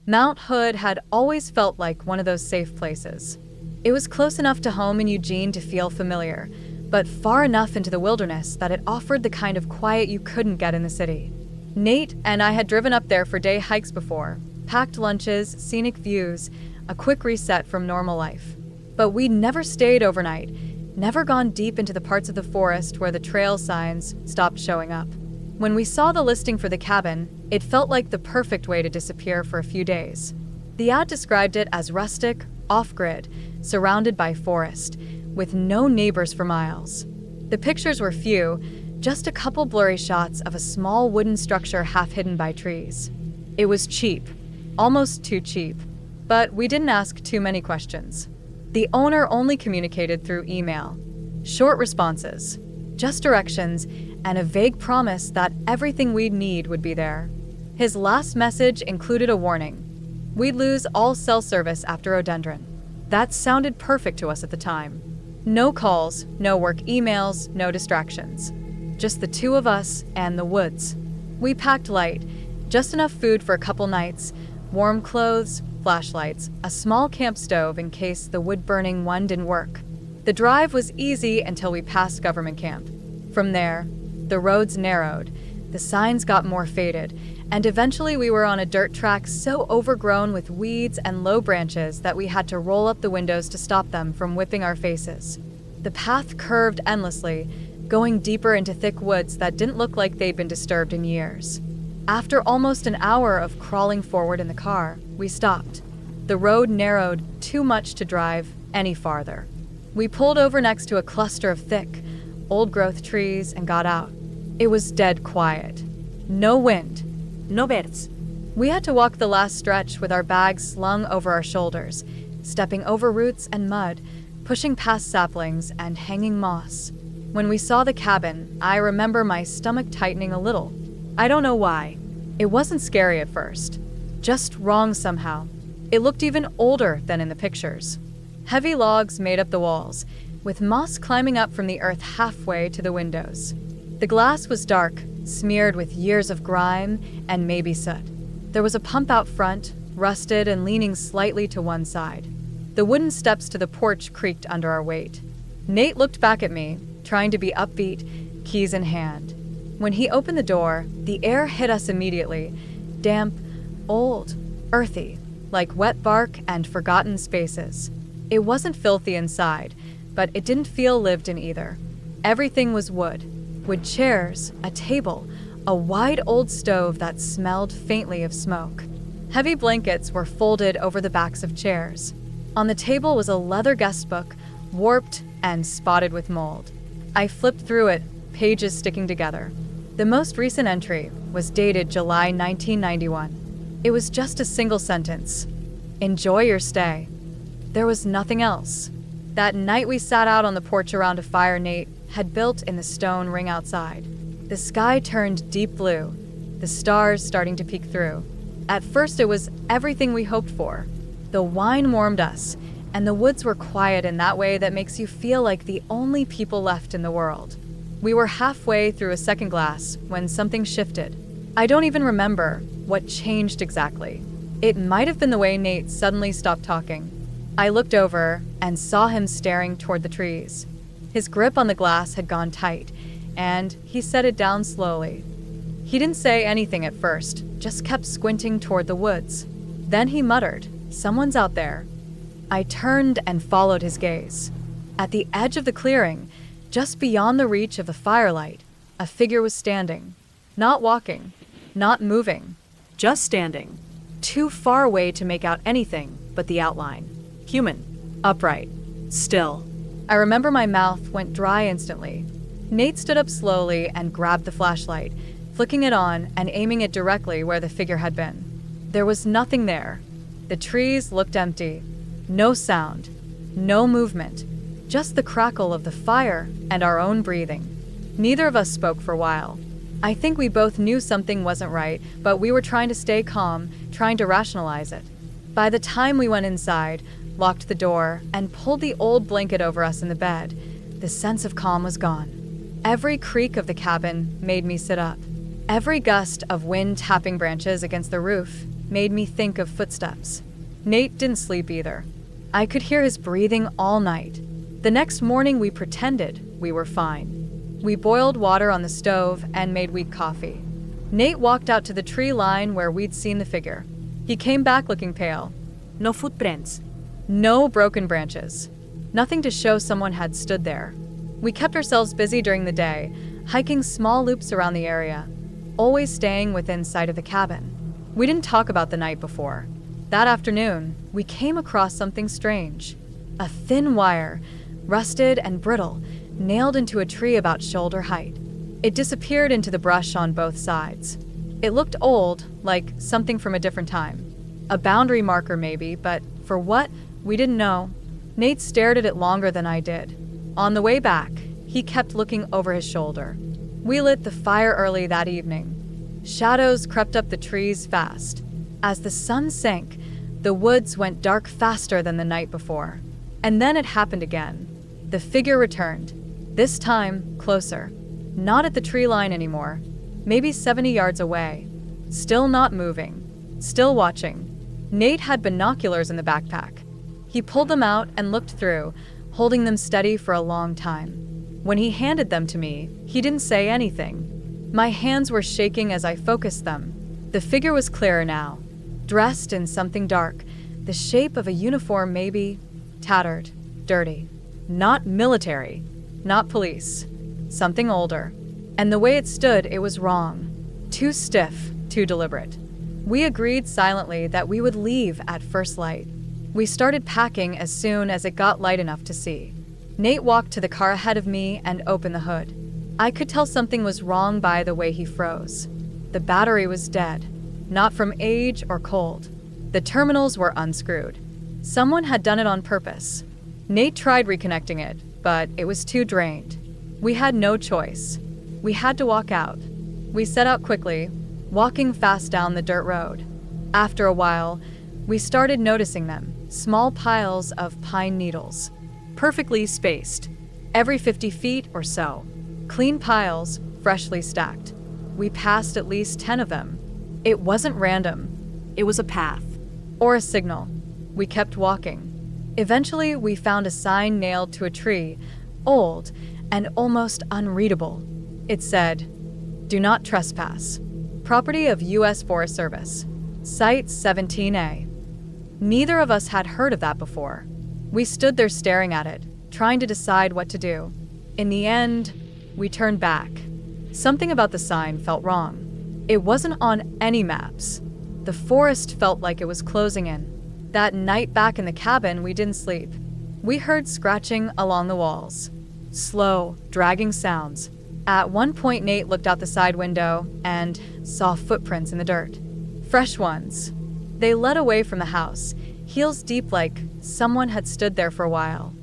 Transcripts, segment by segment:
Mount Hood had always felt like one of those safe places. It was close enough to home in Eugene to feel familiar, but far enough into the wilderness that it offered the kind of quiet you couldn't get in the city. Nate and I had driven up there for day hikes before, packed lunches, scenic views, a quick reset from normal life. But we'd never stayed overnight, never gone deep into the parts of the forest where the trail signs stopped showing up. When we saw the listing for the cabin, it felt like the perfect way to disappear for a few days. The ad described it as rustic, off-grid, surrounded by forest, with no neighbors for miles. The pictures were few, just a couple blurry shots of a small wooden structure half hidden by trees. It was cheap, almost too cheap, but we didn't ask too many questions. The owner only communicated through email. Short responses, just directions, and a vague promise that everything we'd need would be there. His last message included a warning. We'd lose all cell service after Odendron. That sounded perfect to us at the time. No calls, no work emails, no distractions. Just the two of us and the woods. We packed light, just enough food for a couple nights, warm clothes, flashlights, a small camp stove in case the wood-burning one didn't work. The drive was easy until we passed government camp. From there, the roads narrowed, the signs got more faded, and eventually we were on a dirt track so overgrown with weeds and low branches that we had to roll up the windows to stop them from whipping our faces. The path curved endlessly, going deeper into thick woods that didn't look like they'd been disturbed in years. After almost an hour of crawling forward in the car, we stopped. The road narrowed too much to drive any farther. We pulled over next to a cluster of thick, old-growth trees and got out. It was dead quiet. No wind. No birds. We had to walk the last stretch with our bags slung over our shoulders, stepping over roots and mud, pushing past saplings and hanging moss. When we saw the cabin, I remember my stomach tightening a little. I don't know why. It wasn't scary at first. Just wrong somehow. It looked even older than in the pictures. Heavy logs made up the walls, with moss climbing up from the earth halfway to the windows. The glass was dark, smeared with years of grime and maybe soot. There was a pump out front, rusted and leaning slightly to one side. The wooden steps to the porch creaked under our weight. Nate looked back at me, trying to be upbeat, keys in hand. When he opened the door, the air hit us immediately, damp, old, earthy, like wet bark and forgotten spaces. It wasn't filthy inside, but it didn't feel lived in either. Everything was wood chairs, a table, a wide old stove that smelled faintly of smoke. Heavy blankets were folded over the backs of chairs. On the table was a leather guest book, warped and spotted with mold. I flipped through it, pages sticking together. The most recent entry was dated July 1991. It was just a single sentence. Enjoy your stay. There was nothing else. That night we sat out on the porch around a fire Nate had built in the stone ring outside. The sky turned deep blue, the stars starting to peek through. At first it was everything we hoped for. The wine warmed us, and the woods were quiet in that way that makes you feel like the only people left in the world. We were halfway through a second glass when something shifted. I don't even remember what changed exactly. It might have been the way Nate suddenly stopped talking. I looked over and saw him staring toward the trees. His grip on the glass had gone tight, and he set it down slowly. He didn't say anything at first, just kept squinting toward the woods. Then he muttered, "Someone's out there." I turned and followed his gaze. At the edge of the clearing, just beyond the reach of the firelight, a figure was standing. Not walking, not moving, just standing. Too far away to make out anything but the outline. Human, upright, still. I remember my mouth went dry instantly. Nate stood up slowly and grabbed the flashlight, flicking it on and aiming it directly where the figure had been. There was nothing there. The trees looked empty. No sound. No movement. Just the crackle of the fire and our own breathing. Neither of us spoke for a while. I think we both knew something wasn't right, but we were trying to stay calm, trying to rationalize it. By the time we went inside, locked the door, and pulled the old blanket over us in the bed, the sense of calm was gone. Every creak of the cabin made me sit up. Every gust of wind tapping branches against the roof made me think of footsteps. Nate didn't sleep either. I could hear his breathing all night. The next morning, we pretended we were fine. We boiled water on the stove and made weak coffee. Nate walked out to the tree line where we'd seen the figure. He came back looking pale. No footprints. No broken branches. Nothing to show someone had stood there. We kept ourselves busy during the day, hiking small loops around the area, always staying within sight of the cabin. We didn't talk about the night before. That afternoon, we came across something strange. A thin wire, rusted and brittle, nailed into a tree about shoulder height. It disappeared into the brush on both sides. It looked old, like something from a different time. A boundary marker maybe, but for what? We didn't know. Nate stared at it longer than I did. On the way back, he kept looking over his shoulder. We lit the fire early that evening. Shadows crept up the trees fast. As the sun sank, the woods went dark faster than the night before. And then it happened again. The figure returned, this time closer. Not at the tree line anymore, maybe 70 yards away. Still not moving, still watching. Nate had binoculars in the backpack. He pulled them out and looked through, holding them steady for a long time. When he handed them to me, he didn't say anything. My hands were shaking as I focused them. The figure was clearer now, dressed in something dark, the shape of a uniform maybe, tattered, dirty. Not military, not police. Something older. And the way it stood, it was wrong. Too stiff, too deliberate. We agreed silently that we would leave at first light. We started packing as soon as it got light enough to see. Nate walked to the car ahead of me and opened the hood. I could tell something was wrong by the way he froze. The battery was dead, not from age or cold. The terminals were unscrewed. Someone had done it on purpose. Nate tried reconnecting it, but it was too drained. We had no choice. We had to walk out. We set out quickly, walking fast down the dirt road. After a while, we started noticing them, small piles of pine needles, perfectly spaced, every 50 feet or so. Clean piles, freshly stacked. We passed at least 10 of them. It wasn't random. It was a path. Or a signal. We kept walking. Eventually, we found a sign nailed to a tree, old and almost unreadable. It said, "Do not trespass. Property of U.S. Forest Service. Site 17A." Neither of us had heard of that before. We stood there staring at it, trying to decide what to do. In the end, we turned back. Something about the sign felt wrong. It wasn't on any maps. The forest felt like it was closing in. That night back in the cabin, we didn't sleep. We heard scratching along the walls. Slow, dragging sounds. At one point, Nate looked out the side window and saw footprints in the dirt. Fresh ones. They led away from the house, heels deep like someone had stood there for a while.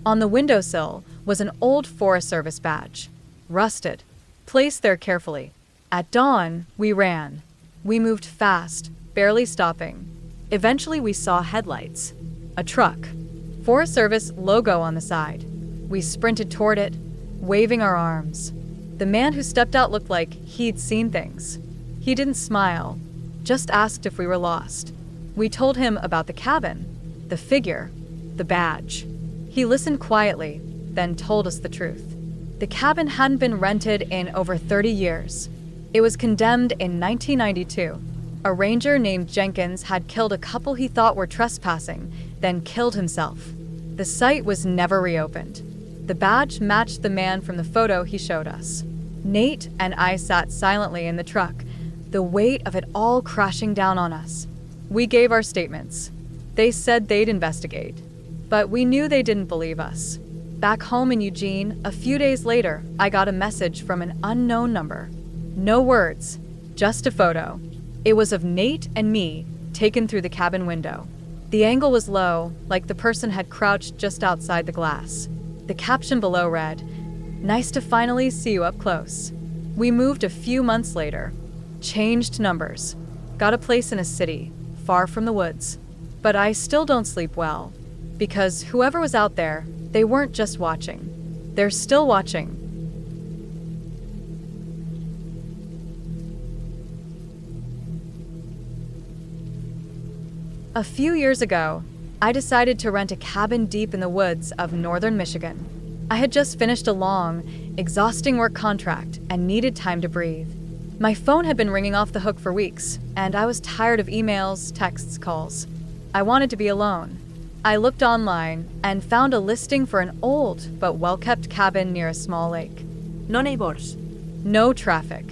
On the windowsill was an old Forest Service badge. Rusted. Placed there carefully. At dawn, we ran. We moved fast, barely stopping. Eventually, we saw headlights. A truck. Forest Service logo on the side. We sprinted toward it, waving our arms. The man who stepped out looked like he'd seen things. He didn't smile, just asked if we were lost. We told him about the cabin, the figure, the badge. He listened quietly, then told us the truth. The cabin hadn't been rented in over 30 years. It was condemned in 1992. A ranger named Jenkins had killed a couple he thought were trespassing, then killed himself. The site was never reopened. The badge matched the man from the photo he showed us. Nate and I sat silently in the truck, the weight of it all crashing down on us. We gave our statements. They said they'd investigate, but we knew they didn't believe us. Back home in Eugene, a few days later, I got a message from an unknown number. No words, just a photo. It was of Nate and me, taken through the cabin window. The angle was low, like the person had crouched just outside the glass. The caption below read, "Nice to finally see you up close." We moved a few months later, changed numbers, got a place in a city, far from the woods. But I still don't sleep well, because whoever was out there, they weren't just watching. They're still watching. A few years ago, I decided to rent a cabin deep in the woods of northern Michigan. I had just finished a long, exhausting work contract and needed time to breathe. My phone had been ringing off the hook for weeks, and I was tired of emails, texts, calls. I wanted to be alone. I looked online and found a listing for an old but well-kept cabin near a small lake. No neighbors. No traffic.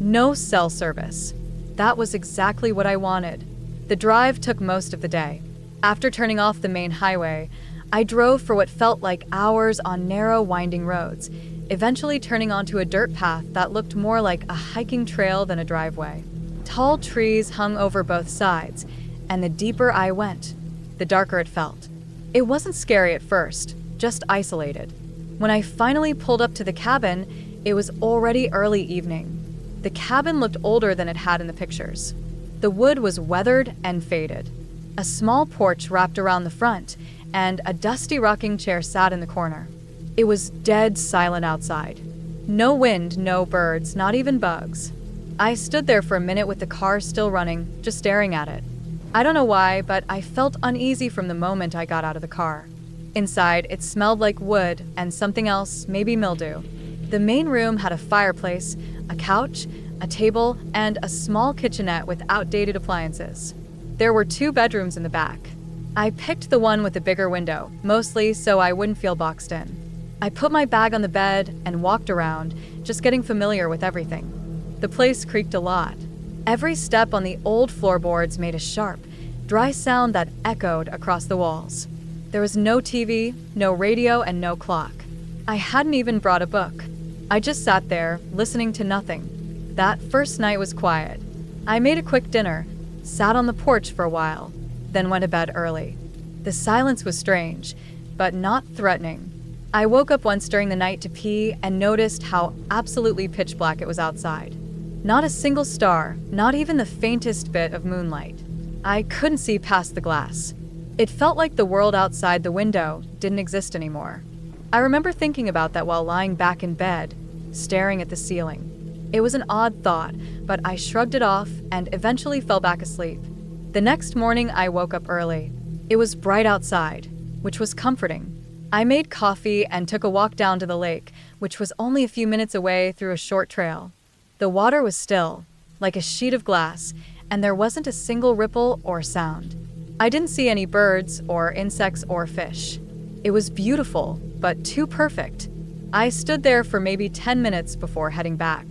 No cell service. That was exactly what I wanted. The drive took most of the day. After turning off the main highway, I drove for what felt like hours on narrow, winding roads, eventually turning onto a dirt path that looked more like a hiking trail than a driveway. Tall trees hung over both sides, and the deeper I went, the darker it felt. It wasn't scary at first, just isolated. When I finally pulled up to the cabin, it was already early evening. The cabin looked older than it had in the pictures. The wood was weathered and faded. A small porch wrapped around the front, and a dusty rocking chair sat in the corner. It was dead silent outside. No wind, no birds, not even bugs. I stood there for a minute with the car still running, just staring at it. I don't know why, but I felt uneasy from the moment I got out of the car. Inside, it smelled like wood and something else, maybe mildew. The main room had a fireplace, a couch, a table, and a small kitchenette with outdated appliances. There were 2 bedrooms in the back. I picked the one with the bigger window, mostly so I wouldn't feel boxed in. I put my bag on the bed and walked around, just getting familiar with everything. The place creaked a lot. Every step on the old floorboards made a sharp, dry sound that echoed across the walls. There was no TV, no radio, and no clock. I hadn't even brought a book. I just sat there, listening to nothing. That first night was quiet. I made a quick dinner, sat on the porch for a while, then went to bed early. The silence was strange, but not threatening. I woke up once during the night to pee and noticed how absolutely pitch black it was outside. Not a single star, not even the faintest bit of moonlight. I couldn't see past the glass. It felt like the world outside the window didn't exist anymore. I remember thinking about that while lying back in bed, staring at the ceiling. It was an odd thought, but I shrugged it off and eventually fell back asleep. The next morning, I woke up early. It was bright outside, which was comforting. I made coffee and took a walk down to the lake, which was only a few minutes away through a short trail. The water was still, like a sheet of glass, and there wasn't a single ripple or sound. I didn't see any birds or insects or fish. It was beautiful, but too perfect. I stood there for maybe 10 minutes before heading back.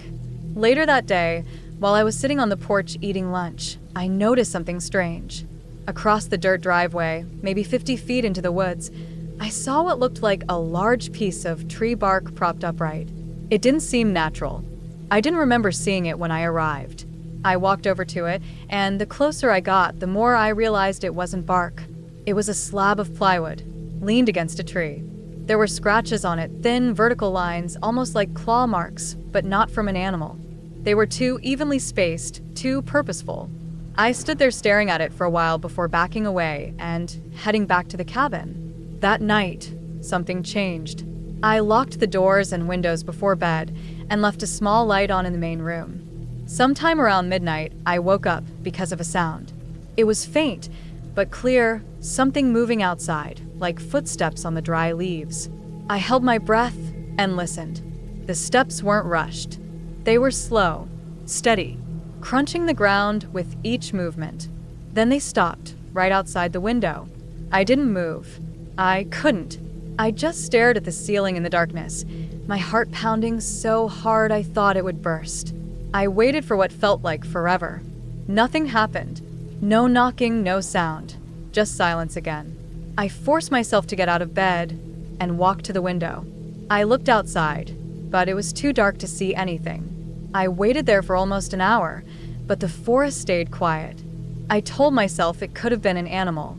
Later that day, while I was sitting on the porch eating lunch, I noticed something strange. Across the dirt driveway, maybe 50 feet into the woods, I saw what looked like a large piece of tree bark propped upright. It didn't seem natural. I didn't remember seeing it when I arrived. I walked over to it, and the closer I got, the more I realized it wasn't bark. It was a slab of plywood, leaned against a tree. There were scratches on it, thin vertical lines, almost like claw marks, but not from an animal. They were too evenly spaced, too purposeful. I stood there staring at it for a while before backing away and heading back to the cabin. That night, something changed. I locked the doors and windows before bed and left a small light on in the main room. Sometime around midnight, I woke up because of a sound. It was faint, but clear, something moving outside, like footsteps on the dry leaves. I held my breath and listened. The steps weren't rushed. They were slow, steady, crunching the ground with each movement. Then they stopped, right outside the window. I didn't move. I couldn't. I just stared at the ceiling in the darkness, my heart pounding so hard I thought it would burst. I waited for what felt like forever. Nothing happened. No knocking, no sound. Just silence again. I forced myself to get out of bed and walk to the window. I looked outside, but it was too dark to see anything. I waited there for almost an hour, but the forest stayed quiet. I told myself it could have been an animal.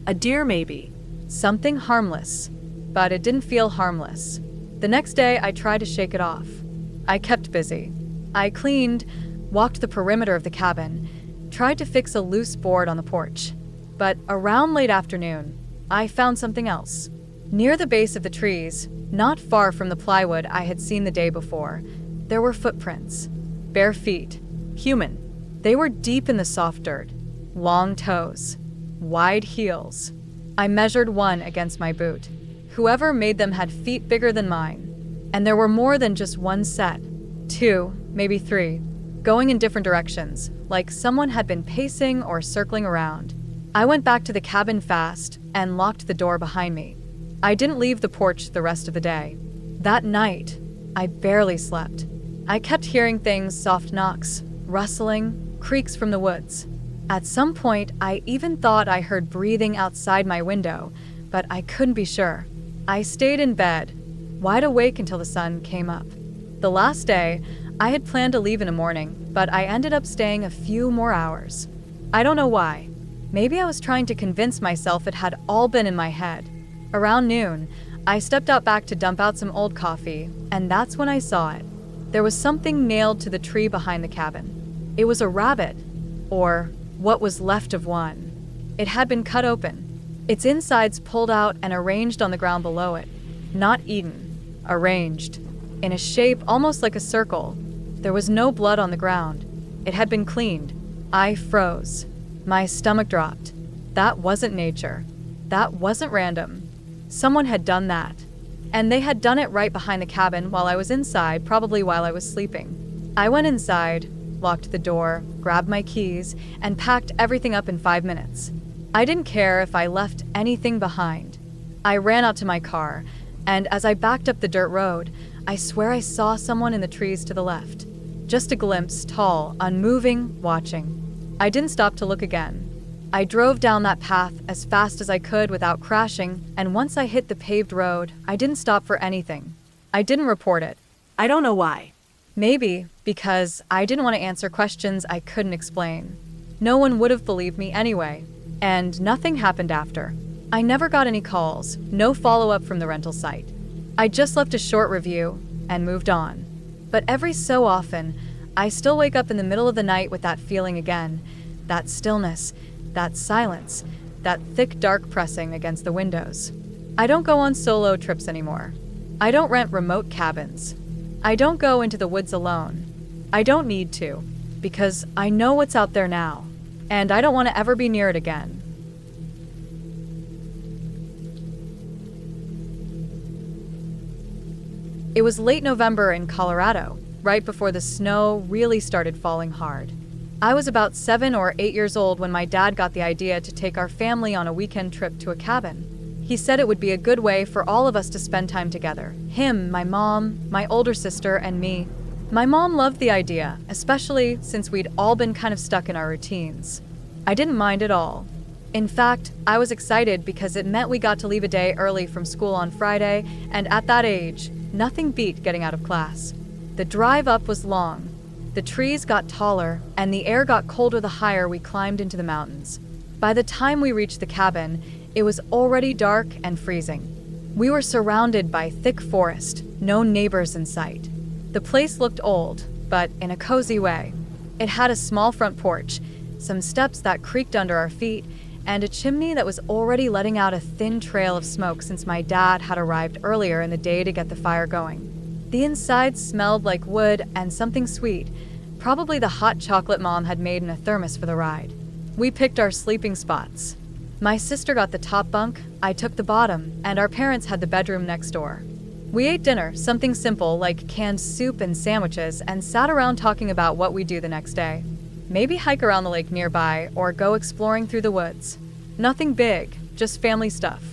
A deer, maybe. Something harmless, but it didn't feel harmless. The next day, I tried to shake it off. I kept busy. I cleaned, walked the perimeter of the cabin, tried to fix a loose board on the porch. But around late afternoon, I found something else. Near the base of the trees, not far from the plywood I had seen the day before, there were footprints. Bare feet. Human. They were deep in the soft dirt. Long toes. wide heels. I measured one against my boot. Whoever made them had feet bigger than mine. And there were more than just one set. Two, maybe three, going in different directions, like someone had been pacing or circling around. I went back to the cabin fast and locked the door behind me. I didn't leave the porch the rest of the day. That night, I barely slept. I kept hearing things, soft knocks, rustling, creaks from the woods. At some point, I even thought I heard breathing outside my window, but I couldn't be sure. I stayed in bed, wide awake until the sun came up. The last day, I had planned to leave in the morning, but I ended up staying a few more hours. I don't know why. Maybe I was trying to convince myself it had all been in my head. Around noon, I stepped out back to dump out some old coffee, and that's when I saw it. There was something nailed to the tree behind the cabin. It was a rabbit, or what was left of one. It had been cut open, its insides pulled out and arranged on the ground below it. Not eaten, arranged, in a shape almost like a circle. There was no blood on the ground. It had been cleaned. I froze. My stomach dropped. That wasn't nature. That wasn't random. Someone had done that. And they had done it right behind the cabin while I was inside, probably while I was sleeping. I went inside, locked the door, grabbed my keys, and packed everything up in 5 minutes. I didn't care if I left anything behind. I ran out to my car, and as I backed up the dirt road, I swear I saw someone in the trees to the left. Just a glimpse, tall, unmoving, watching. I didn't stop to look again. I drove down that path as fast as I could without crashing, and once I hit the paved road, I didn't stop for anything. I didn't report it. I don't know why. Maybe because I didn't want to answer questions I couldn't explain. No one would have believed me anyway, and nothing happened after. I never got any calls, no follow-up from the rental site. I just left a short review and moved on. But every so often, I still wake up in the middle of the night with that feeling again, that stillness, that silence, that thick dark pressing against the windows. I don't go on solo trips anymore. I don't rent remote cabins. I don't go into the woods alone. I don't need to, because I know what's out there now, and I don't want to ever be near it again. It was late November in Colorado, right before the snow really started falling hard. I was about 7 or 8 years old when my dad got the idea to take our family on a weekend trip to a cabin. He said it would be a good way for all of us to spend time together. Him, my mom, my older sister, and me. My mom loved the idea, especially since we'd all been kind of stuck in our routines. I didn't mind at all. In fact, I was excited because it meant we got to leave a day early from school on Friday, and at that age, nothing beat getting out of class. The drive up was long. The trees got taller, and the air got colder the higher we climbed into the mountains. By the time we reached the cabin, it was already dark and freezing. We were surrounded by thick forest, no neighbors in sight. The place looked old, but in a cozy way. It had a small front porch, some steps that creaked under our feet, and a chimney that was already letting out a thin trail of smoke since my dad had arrived earlier in the day to get the fire going. The inside smelled like wood and something sweet, probably the hot chocolate Mom had made in a thermos for the ride. We picked our sleeping spots. My sister got the top bunk, I took the bottom, and our parents had the bedroom next door. We ate dinner, something simple like canned soup and sandwiches, and sat around talking about what we'd do the next day. Maybe hike around the lake nearby or go exploring through the woods. Nothing big, just family stuff.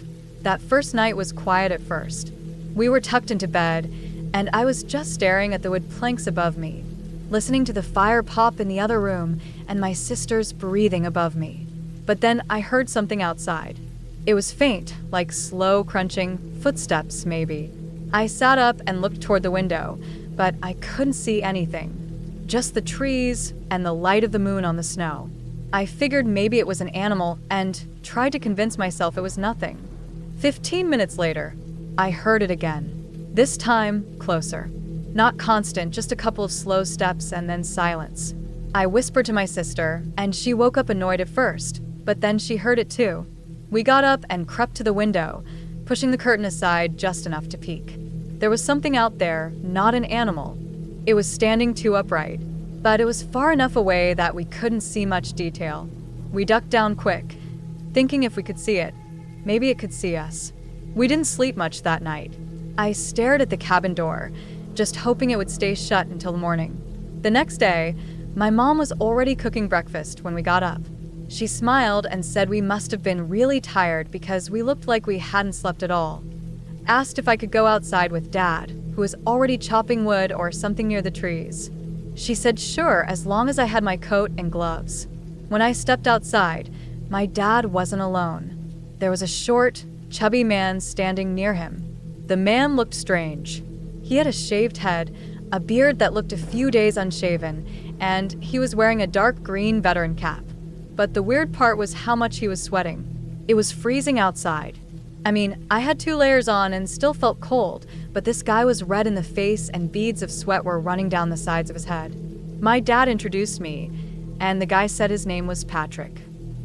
That first night was quiet at first. We were tucked into bed, and I was just staring at the wood planks above me, listening to the fire pop in the other room and my sister's breathing above me. But then I heard something outside. It was faint, like slow crunching footsteps, maybe. I sat up and looked toward the window, but I couldn't see anything. Just the trees and the light of the moon on the snow. I figured maybe it was an animal and tried to convince myself it was nothing. 15 minutes later, I heard it again. This time, closer. Not constant, just a couple of slow steps and then silence. I whispered to my sister, and she woke up annoyed at first, but then she heard it too. We got up and crept to the window, pushing the curtain aside just enough to peek. There was something out there, not an animal. It was standing too upright, but it was far enough away that we couldn't see much detail. We ducked down quick. thinking if we could see it, maybe it could see us. We didn't sleep much that night. I stared at the cabin door, just hoping it would stay shut until the morning. The next day, my mom was already cooking breakfast when we got up. She smiled and said we must have been really tired because we looked like we hadn't slept at all. Asked if I could go outside with Dad, who was already chopping wood or something near the trees. She said sure, as long as I had my coat and gloves. When I stepped outside, my dad wasn't alone. There was a short, chubby man standing near him. The man looked strange. He had a shaved head, a beard that looked a few days unshaven, and he was wearing a dark green veteran cap. But the weird part was how much he was sweating. It was freezing outside. I mean, I had 2 layers on and still felt cold, but this guy was red in the face and beads of sweat were running down the sides of his head. My dad introduced me, and the guy said his name was Patrick.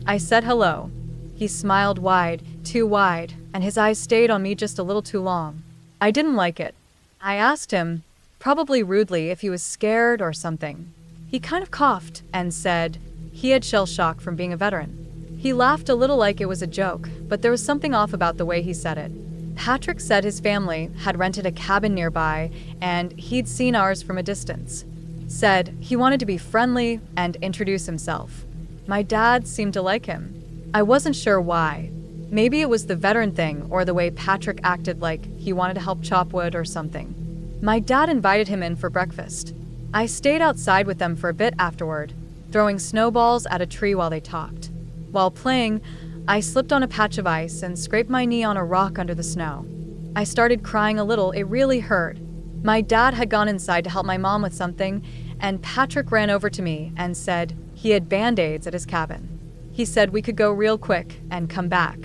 I said hello. He smiled wide, too wide, and his eyes stayed on me just a little too long. I didn't like it. I asked him, probably rudely, if he was scared or something. He kind of coughed and said he had shell shock from being a veteran. He laughed a little like it was a joke, but there was something off about the way he said it. Patrick said his family had rented a cabin nearby and he'd seen ours from a distance. Said he wanted to be friendly and introduce himself. My dad seemed to like him. I wasn't sure why. Maybe it was the veteran thing or the way Patrick acted like he wanted to help chop wood or something. My dad invited him in for breakfast. I stayed outside with them for a bit afterward, throwing snowballs at a tree while they talked. While playing, I slipped on a patch of ice and scraped my knee on a rock under the snow. I started crying a little, it really hurt. My dad had gone inside to help my mom with something, and Patrick ran over to me and said he had Band-Aids at his cabin. He said we could go real quick and come back.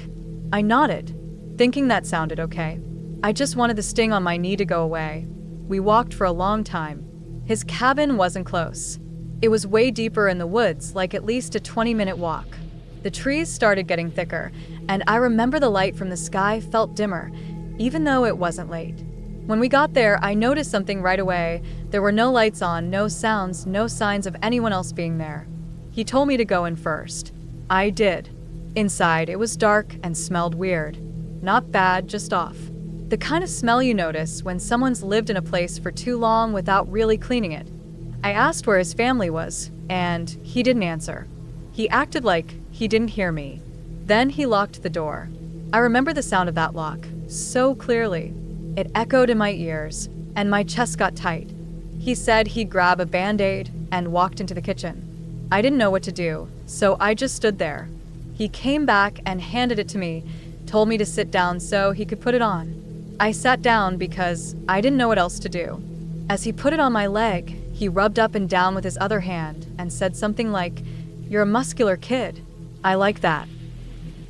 I nodded, thinking that sounded okay. I just wanted the sting on my knee to go away. We walked for a long time. His cabin wasn't close. It was way deeper in the woods, like at least a 20-minute walk. The trees started getting thicker, and I remember the light from the sky felt dimmer, even though it wasn't late. When we got there, I noticed something right away. There were no lights on, no sounds, no signs of anyone else being there. He told me to go in first. I did. Inside, it was dark and smelled weird. Not bad, just off. The kind of smell you notice when someone's lived in a place for too long without really cleaning it. I asked where his family was, and he didn't answer. He acted like he didn't hear me. Then he locked the door. I remember the sound of that lock so clearly. It echoed in my ears, and my chest got tight. He said he'd grab a Band-Aid and walked into the kitchen. I didn't know what to do, so I just stood there. He came back and handed it to me, told me to sit down so he could put it on. I sat down because I didn't know what else to do. As he put it on my leg, he rubbed up and down with his other hand and said something like, "You're a muscular kid. I like that."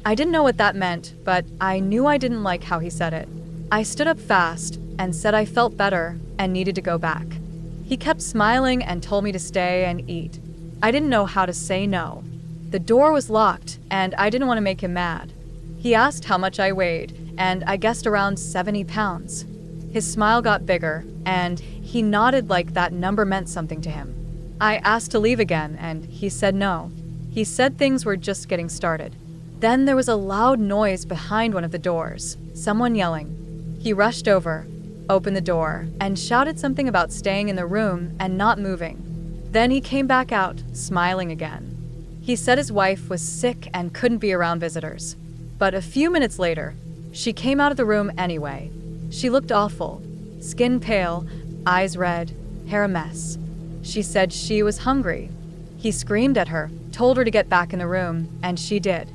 I didn't know what that meant, but I knew I didn't like how he said it. I stood up fast and said I felt better and needed to go back. He kept smiling and told me to stay and eat. I didn't know how to say no. The door was locked, and I didn't want to make him mad. He asked how much I weighed, and I guessed around 70 pounds. His smile got bigger, and he nodded like that number meant something to him. I asked to leave again, and he said no. He said things were just getting started. Then there was a loud noise behind one of the doors, someone yelling. He rushed over, opened the door, and shouted something about staying in the room and not moving. Then he came back out, smiling again. He said his wife was sick and couldn't be around visitors. But a few minutes later, she came out of the room anyway. She looked awful, skin pale, eyes red, hair a mess. She said she was hungry. He screamed at her, told her to get back in the room, and she did.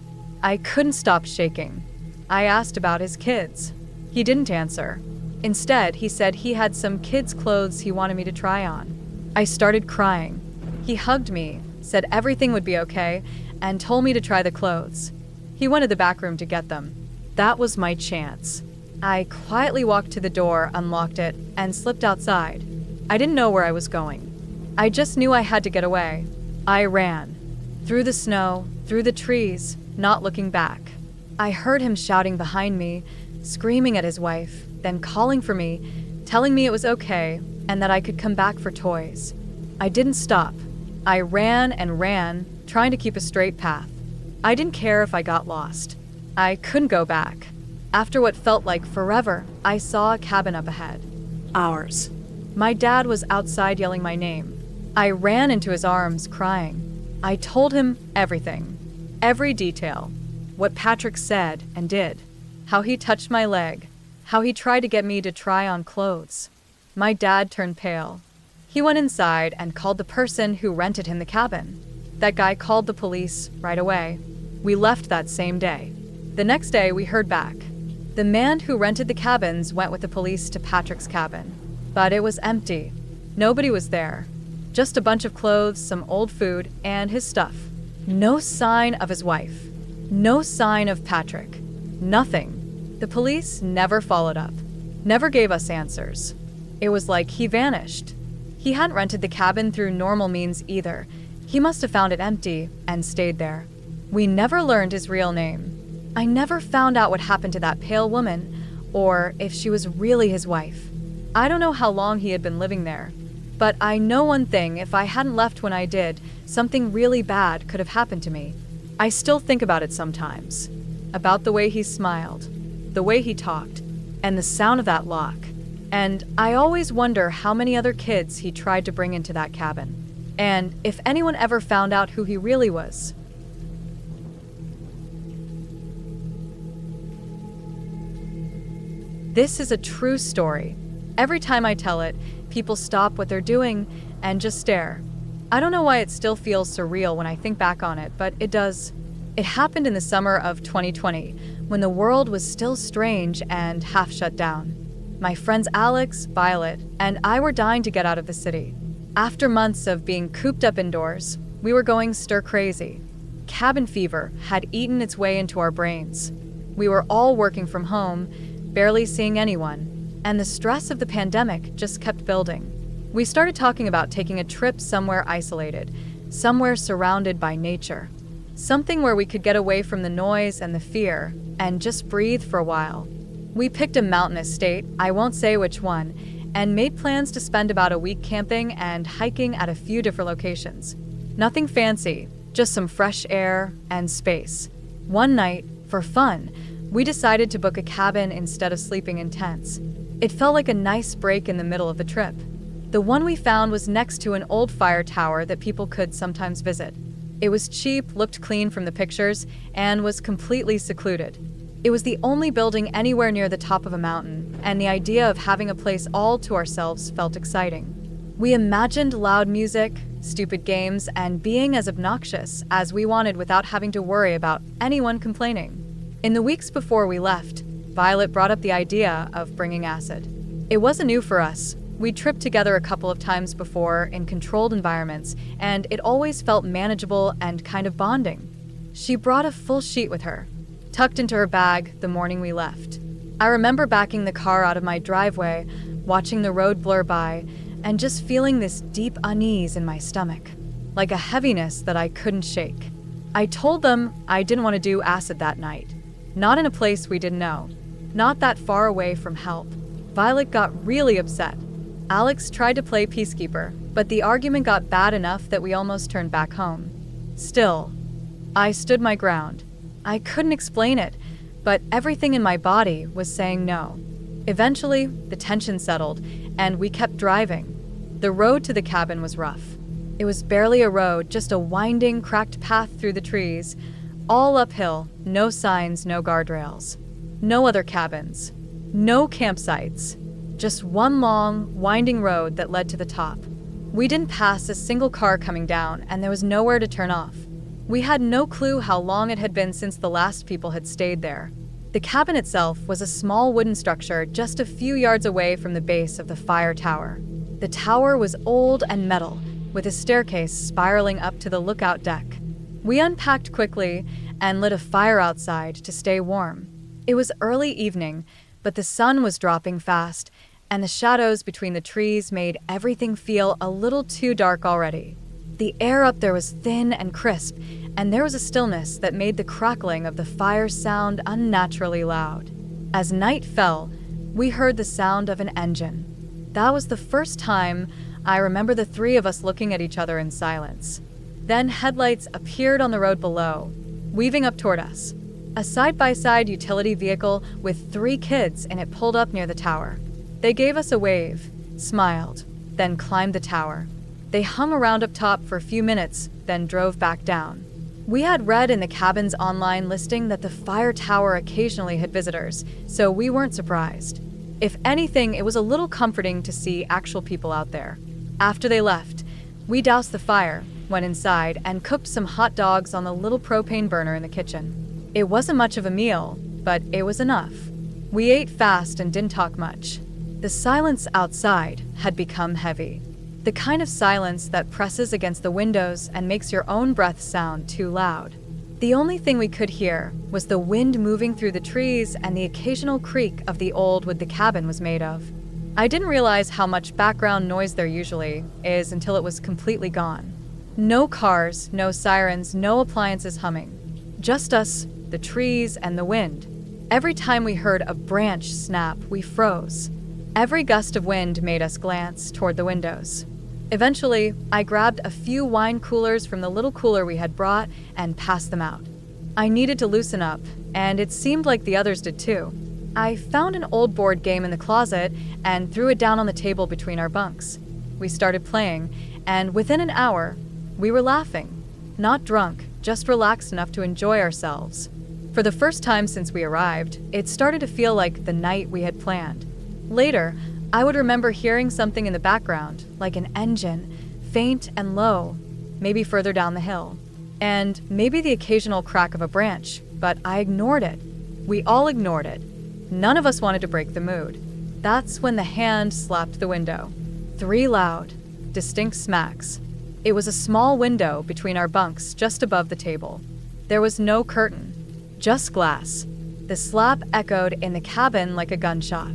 I couldn't stop shaking. I asked about his kids. He didn't answer. Instead, he said he had some kids' clothes he wanted me to try on. I started crying. He hugged me, said everything would be okay, and told me to try the clothes. He went to the back room to get them. That was my chance. I quietly walked to the door, unlocked it, and slipped outside. I didn't know where I was going. I just knew I had to get away. I ran. Through the snow, through the trees, not looking back. I heard him shouting behind me, screaming at his wife, then calling for me, telling me it was okay and that I could come back for toys. I didn't stop. I ran and ran, trying to keep a straight path. I didn't care if I got lost. I couldn't go back. After what felt like forever, I saw a cabin up ahead. Ours. My dad was outside yelling my name. I ran into his arms, crying. I told him everything. Every detail. What Patrick said and did. How he touched my leg. How he tried to get me to try on clothes. My dad turned pale. He went inside and called the person who rented him the cabin. That guy called the police right away. We left that same day. The next day, we heard back. The man who rented the cabins went with the police to Patrick's cabin. But it was empty. Nobody was there. Just a bunch of clothes, some old food, and his stuff. No sign of his wife. No sign of Patrick. Nothing. The police never followed up. Never gave us answers. It was like he vanished. He hadn't rented the cabin through normal means either. He must have found it empty and stayed there. We never learned his real name. I never found out what happened to that pale woman, or if she was really his wife. I don't know how long he had been living there, but I know one thing: if I hadn't left when I did, something really bad could have happened to me. I still think about it sometimes. About the way he smiled, the way he talked, and the sound of that lock. And I always wonder how many other kids he tried to bring into that cabin. And if anyone ever found out who he really was. This is a true story. Every time I tell it, people stop what they're doing and just stare. I don't know why it still feels surreal when I think back on it, but it does. It happened in the summer of 2020, when the world was still strange and half shut down. My friends Alex, Violet, and I were dying to get out of the city. After months of being cooped up indoors, we were going stir-crazy. Cabin fever had eaten its way into our brains. We were all working from home, barely seeing anyone, and the stress of the pandemic just kept building. We started talking about taking a trip somewhere isolated, somewhere surrounded by nature. Something where we could get away from the noise and the fear and just breathe for a while. We picked a mountainous state, I won't say which one, and made plans to spend about a week camping and hiking at a few different locations. Nothing fancy, just some fresh air and space. One night, for fun, we decided to book a cabin instead of sleeping in tents. It felt like a nice break in the middle of the trip. The one we found was next to an old fire tower that people could sometimes visit. It was cheap, looked clean from the pictures, and was completely secluded. It was the only building anywhere near the top of a mountain, and the idea of having a place all to ourselves felt exciting. We imagined loud music, stupid games, and being as obnoxious as we wanted without having to worry about anyone complaining. In the weeks before we left, Violet brought up the idea of bringing acid. It wasn't new for us. We'd tripped together a couple of times before in controlled environments, and it always felt manageable and kind of bonding. She brought a full sheet with her, tucked into her bag the morning we left. I remember backing the car out of my driveway, watching the road blur by, and just feeling this deep unease in my stomach, like a heaviness that I couldn't shake. I told them I didn't want to do acid that night. Not in a place we didn't know. Not that far away from help. Violet got really upset. Alex tried to play peacekeeper, but the argument got bad enough that we almost turned back home. Still, I stood my ground. I couldn't explain it, but everything in my body was saying no. Eventually, the tension settled, and we kept driving. The road to the cabin was rough. It was barely a road, just a winding, cracked path through the trees, all uphill, no signs, no guardrails. No other cabins. No campsites. Just one long, winding road that led to the top. We didn't pass a single car coming down, and there was nowhere to turn off. We had no clue how long it had been since the last people had stayed there. The cabin itself was a small wooden structure just a few yards away from the base of the fire tower. The tower was old and metal, with a staircase spiraling up to the lookout deck. We unpacked quickly and lit a fire outside to stay warm. It was early evening, but the sun was dropping fast, and the shadows between the trees made everything feel a little too dark already. The air up there was thin and crisp, and there was a stillness that made the crackling of the fire sound unnaturally loud. As night fell, we heard the sound of an engine. That was the first time I remember the three of us looking at each other in silence. Then headlights appeared on the road below. weaving up toward us. A side-by-side utility vehicle with 3 kids in it pulled up near the tower. They gave us a wave, smiled, then climbed the tower. They hung around up top for a few minutes, then drove back down. We had read in the cabin's online listing that the fire tower occasionally had visitors, so we weren't surprised. If anything, it was a little comforting to see actual people out there. After they left, we doused the fire, went inside, and cooked some hot dogs on the little propane burner in the kitchen. It wasn't much of a meal, but it was enough. We ate fast and didn't talk much. The silence outside had become heavy. The kind of silence that presses against the windows and makes your own breath sound too loud. The only thing we could hear was the wind moving through the trees and the occasional creak of the old wood the cabin was made of. I didn't realize how much background noise there usually is until it was completely gone. No cars, no sirens, no appliances humming. Just us, the trees, and the wind. Every time we heard a branch snap, we froze. Every gust of wind made us glance toward the windows. Eventually, I grabbed a few wine coolers from the little cooler we had brought and passed them out. I needed to loosen up, and it seemed like the others did too. I found an old board game in the closet and threw it down on the table between our bunks. We started playing, and within an hour, we were laughing. Not drunk, just relaxed enough to enjoy ourselves. For the first time since we arrived, it started to feel like the night we had planned. Later, I would remember hearing something in the background, like an engine, faint and low, maybe further down the hill. And maybe the occasional crack of a branch, but I ignored it. We all ignored it. None of us wanted to break the mood. That's when the hand slapped the window. 3 loud, distinct smacks. It was a small window between our bunks just above the table. There was no curtain, just glass. The slap echoed in the cabin like a gunshot.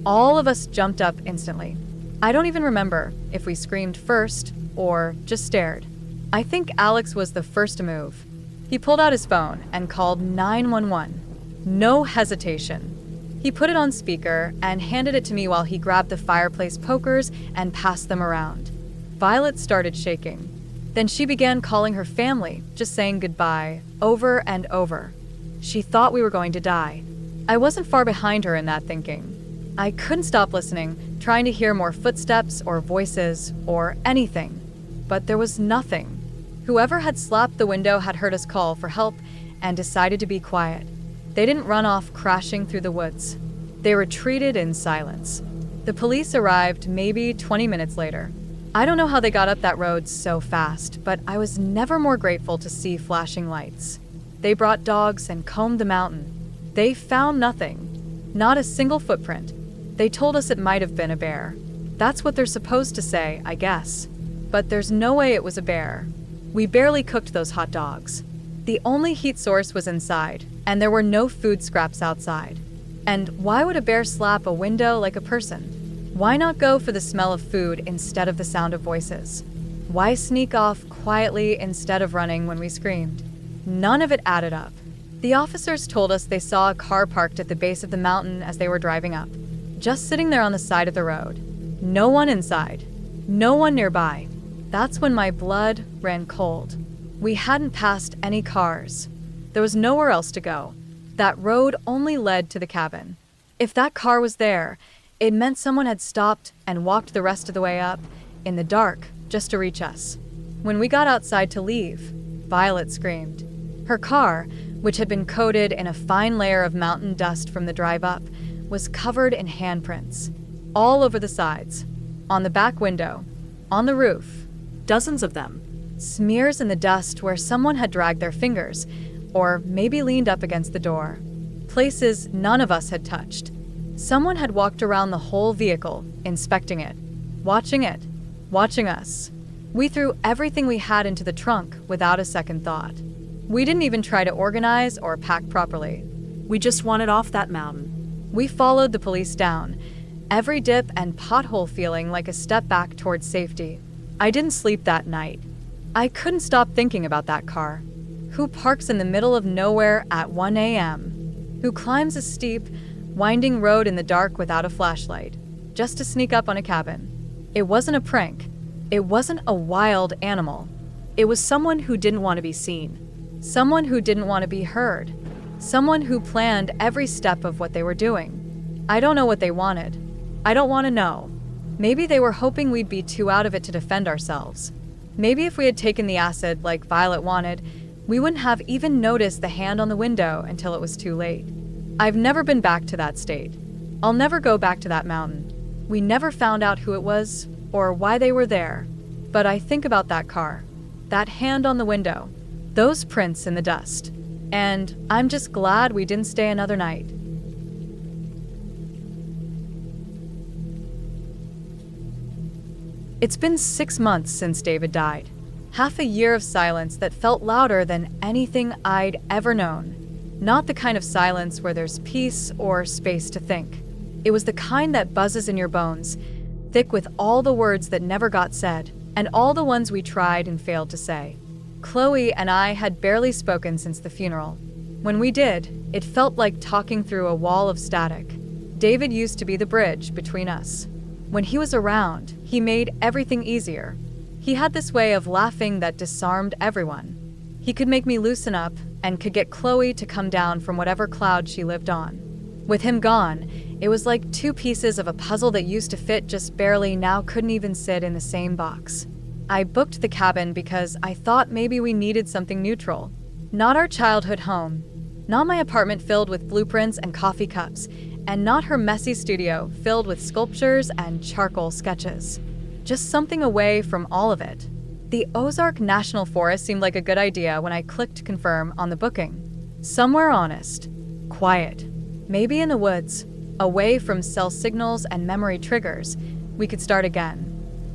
All of us jumped up instantly. I don't even remember if we screamed first or just stared. I think Alex was the first to move. He pulled out his phone and called 911. No hesitation. He put it on speaker and handed it to me while he grabbed the fireplace pokers and passed them around. Violet started shaking. Then she began calling her family, just saying goodbye, over and over. She thought we were going to die. I wasn't far behind her in that thinking. I couldn't stop listening, trying to hear more footsteps or voices or anything. But there was nothing. Whoever had slapped the window had heard us call for help and decided to be quiet. They didn't run off crashing through the woods. They retreated in silence. The police arrived maybe 20 minutes later. I don't know how they got up that road so fast, but I was never more grateful to see flashing lights. They brought dogs and combed the mountain. They found nothing. Not a single footprint. They told us it might have been a bear. That's what they're supposed to say, I guess. But there's no way it was a bear. We barely cooked those hot dogs. The only heat source was inside, and there were no food scraps outside. And why would a bear slap a window like a person? Why not go for the smell of food instead of the sound of voices? Why sneak off quietly instead of running when we screamed? None of it added up. The officers told us they saw a car parked at the base of the mountain as they were driving up, just sitting there on the side of the road. No one inside. No one nearby. That's when my blood ran cold. We hadn't passed any cars. There was nowhere else to go. That road only led to the cabin. If that car was there, it meant someone had stopped and walked the rest of the way up, in the dark, just to reach us. When we got outside to leave, Violet screamed. Her car, which had been coated in a fine layer of mountain dust from the drive up, was covered in handprints. All over the sides, on the back window, on the roof. Dozens of them. Smears in the dust where someone had dragged their fingers, or maybe leaned up against the door. Places none of us had touched. Someone had walked around the whole vehicle, inspecting it, watching us. We threw everything we had into the trunk without a second thought. We didn't even try to organize or pack properly. We just wanted off that mountain. We followed the police down, every dip and pothole feeling like a step back towards safety. I didn't sleep that night. I couldn't stop thinking about that car. Who parks in the middle of nowhere at 1 a.m.? Who climbs a steep, winding road in the dark without a flashlight, just to sneak up on a cabin? It wasn't a prank. It wasn't a wild animal. It was someone who didn't want to be seen. Someone who didn't want to be heard. Someone who planned every step of what they were doing. I don't know what they wanted. I don't want to know. Maybe they were hoping we'd be too out of it to defend ourselves. Maybe if we had taken the acid like Violet wanted, we wouldn't have even noticed the hand on the window until it was too late. I've never been back to that state. I'll never go back to that mountain. We never found out who it was or why they were there. But I think about that car, that hand on the window, those prints in the dust. And I'm just glad we didn't stay another night. It's been 6 months since David died. Half a year of silence that felt louder than anything I'd ever known. Not the kind of silence where there's peace or space to think. It was the kind that buzzes in your bones, thick with all the words that never got said, and all the ones we tried and failed to say. Chloe and I had barely spoken since the funeral. When we did, it felt like talking through a wall of static. David used to be the bridge between us. When he was around, he made everything easier. He had this way of laughing that disarmed everyone. He could make me loosen up and could get Chloe to come down from whatever cloud she lived on. With him gone, it was like two pieces of a puzzle that used to fit just barely now couldn't even sit in the same box. I booked the cabin because I thought maybe we needed something neutral. Not our childhood home. Not my apartment filled with blueprints and coffee cups. And not her messy studio filled with sculptures and charcoal sketches. Just something away from all of it. The Ozark National Forest seemed like a good idea when I clicked confirm on the booking. Somewhere honest. Quiet. Maybe in the woods. Away from cell signals and memory triggers. We could start again.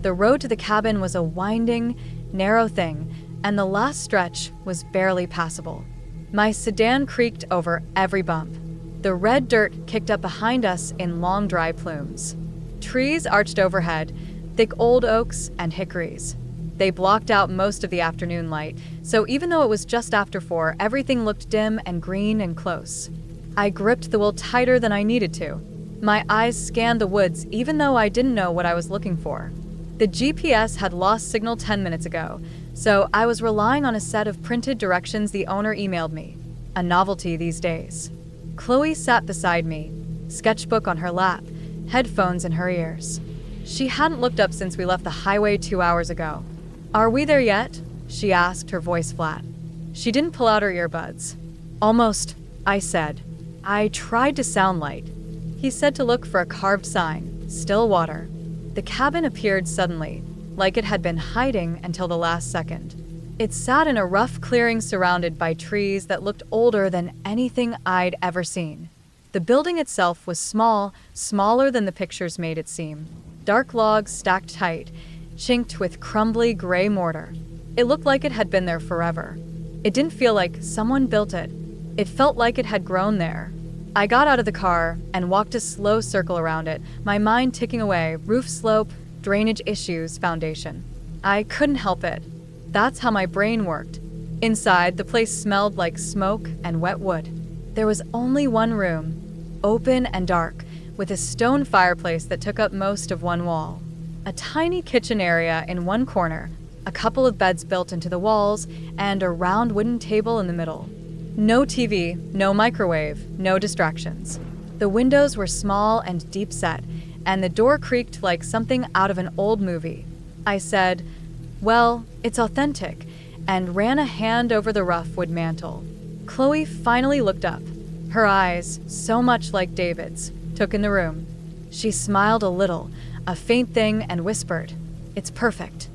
The road to the cabin was a winding, narrow thing, and the last stretch was barely passable. My sedan creaked over every bump. The red dirt kicked up behind us in long, dry plumes. Trees arched overhead, thick old oaks and hickories. They blocked out most of the afternoon light, so even though it was just after 4, everything looked dim and green and close. I gripped the wheel tighter than I needed to. My eyes scanned the woods even though I didn't know what I was looking for. The GPS had lost signal 10 minutes ago, so I was relying on a set of printed directions the owner emailed me. A novelty these days. Chloe sat beside me, sketchbook on her lap, headphones in her ears. She hadn't looked up since we left the highway 2 hours ago. "Are we there yet?" she asked, her voice flat. She didn't pull out her earbuds. "Almost," I said. I tried to sound light. He said to look for a carved sign, still water. The cabin appeared suddenly, like it had been hiding until the last second. It sat in a rough clearing surrounded by trees that looked older than anything I'd ever seen. The building itself was small, smaller than the pictures made it seem. Dark logs stacked tight, chinked with crumbly gray mortar. It looked like it had been there forever. It didn't feel like someone built it. It felt like it had grown there. I got out of the car and walked a slow circle around it, my mind ticking away, roof slope, drainage issues, foundation. I couldn't help it. That's how my brain worked. Inside, the place smelled like smoke and wet wood. There was only one room, open and dark, with a stone fireplace that took up most of one wall. A tiny kitchen area in one corner, a couple of beds built into the walls, and a round wooden table in the middle. No TV, no microwave, no distractions. The windows were small and deep set, and the door creaked like something out of an old movie. I said, "Well, it's authentic," and ran a hand over the rough wood mantel. Chloe finally looked up. Her eyes, so much like David's, took in the room. She smiled a little, a faint thing, and whispered, "It's perfect."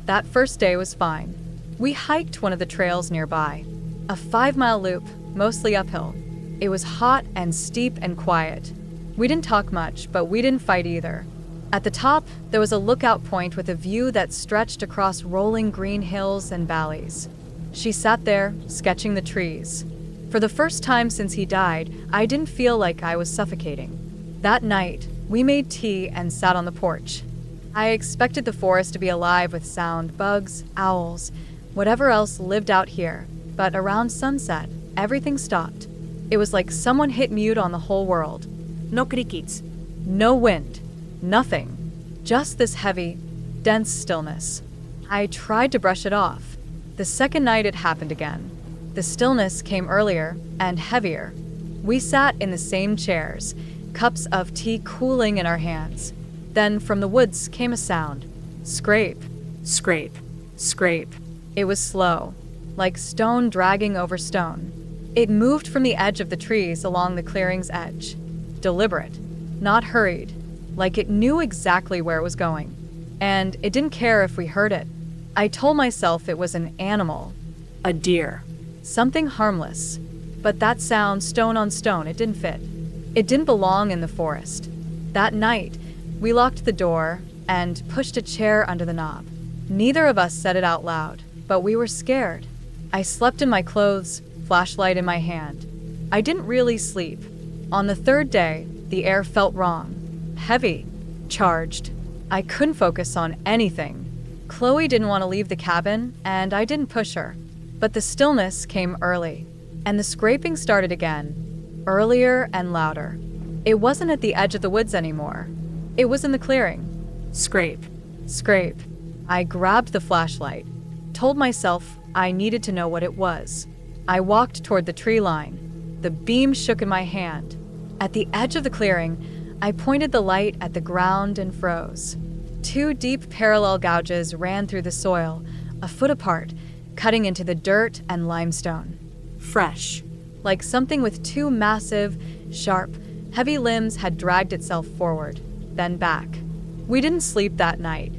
That first day was fine. We hiked one of the trails nearby, a 5-mile loop, mostly uphill. It was hot and steep and quiet. We didn't talk much, but we didn't fight either. At the top, there was a lookout point with a view that stretched across rolling green hills and valleys. She sat there, sketching the trees. For the first time since he died, I didn't feel like I was suffocating. That night, we made tea and sat on the porch. I expected the forest to be alive with sound, bugs, owls, whatever else lived out here, but around sunset, everything stopped. It was like someone hit mute on the whole world. No crickets. No wind. Nothing. Just this heavy, dense stillness. I tried to brush it off. The second night it happened again. The stillness came earlier and heavier. We sat in the same chairs, cups of tea cooling in our hands. Then from the woods came a sound. Scrape. Scrape. Scrape. It was slow, like stone dragging over stone. It moved from the edge of the trees along the clearing's edge. Deliberate, not hurried, like it knew exactly where it was going. And it didn't care if we heard it. I told myself it was an animal. A deer. Something harmless. But that sound, stone on stone, it didn't fit. It didn't belong in the forest. That night, we locked the door and pushed a chair under the knob. Neither of us said it out loud, but we were scared. I slept in my clothes, flashlight in my hand. I didn't really sleep. On the third day, the air felt wrong. Heavy. Charged. I couldn't focus on anything. Chloe didn't want to leave the cabin, and I didn't push her. But the stillness came early, and the scraping started again, earlier and louder. It wasn't at the edge of the woods anymore. It was in the clearing. Scrape. Scrape. I grabbed the flashlight, told myself I needed to know what it was. I walked toward the tree line. The beam shook in my hand. At the edge of the clearing, I pointed the light at the ground and froze. 2 deep parallel gouges ran through the soil, a foot apart, cutting into the dirt and limestone. Fresh. Like something with 2 massive, sharp, heavy limbs had dragged itself forward, then back. We didn't sleep that night.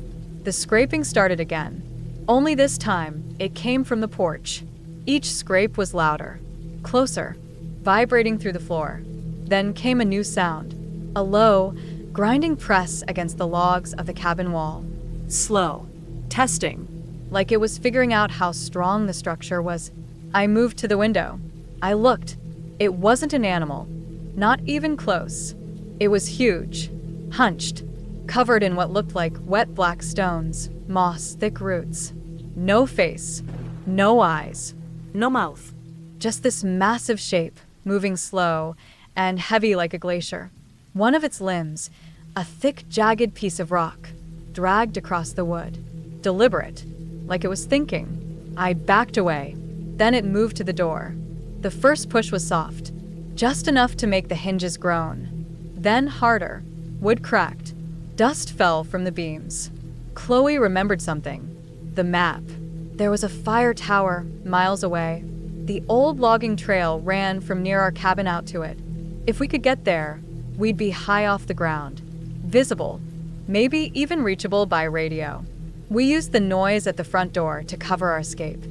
The scraping started again. Only this time, it came from the porch. Each scrape was louder, closer, vibrating through the floor. Then came a new sound, a low, grinding press against the logs of the cabin wall. Slow. Testing. Like it was figuring out how strong the structure was. I moved to the window. I looked. It wasn't an animal. Not even close. It was huge, hunched, covered in what looked like wet black stones, moss, thick roots. No face, no eyes, No mouth. just this massive shape, moving slow and heavy like a glacier. One of its limbs, a thick, jagged piece of rock, dragged across the wood. Deliberate, like it was thinking. I backed away. Then it moved to the door. The first push was soft, just enough to make the hinges groan. Then harder. Wood cracked. Dust fell from the beams. Chloe remembered something. The map. There was a fire tower miles away. The old logging trail ran from near our cabin out to it. If we could get there, we'd be high off the ground, visible, maybe even reachable by radio. We used the noise at the front door to cover our escape.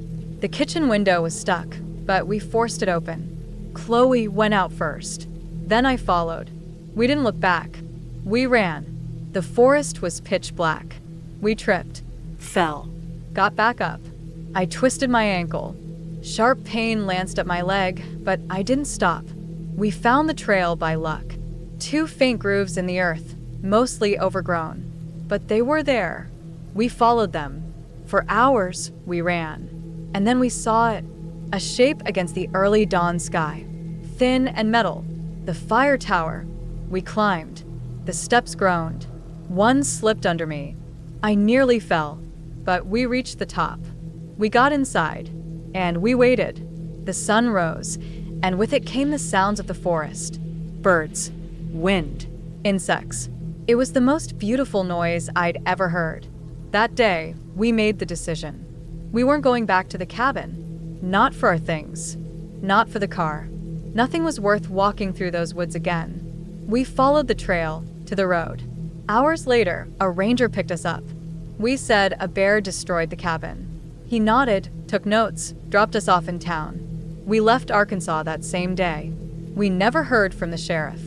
The kitchen window was stuck, but we forced it open. Chloe went out first. Then I followed. We didn't look back. We ran. The forest was pitch black. We tripped. Fell. Got back up. I twisted my ankle. Sharp pain lanced up my leg, but I didn't stop. We found the trail by luck. 2 faint grooves in the earth, mostly overgrown. But they were there. We followed them. For hours, we ran. And then we saw it. A shape against the early dawn sky. Thin and metal. The fire tower. We climbed. The steps groaned. One slipped under me. I nearly fell, but we reached the top. We got inside, and we waited. The sun rose, and with it came the sounds of the forest. Birds, wind, insects. It was the most beautiful noise I'd ever heard. That day, we made the decision. We weren't going back to the cabin. Not for our things. Not for the car. Nothing was worth walking through those woods again. We followed the trail to the road. Hours later, a ranger picked us up. We said a bear destroyed the cabin. He nodded, took notes, dropped us off in town. We left Arkansas that same day. We never heard from the sheriff.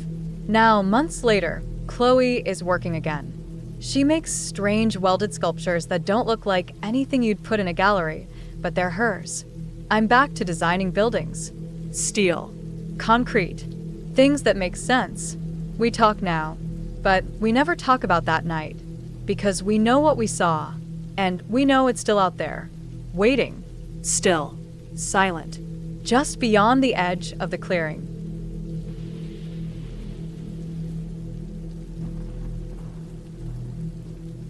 Now, months later, Chloe is working again. She makes strange welded sculptures that don't look like anything you'd put in a gallery, but they're hers. I'm back to designing buildings. Steel. Concrete. Things that make sense. We talk now, but we never talk about that night, because we know what we saw, and we know it's still out there, waiting, Still. Silent. just beyond the edge of the clearing.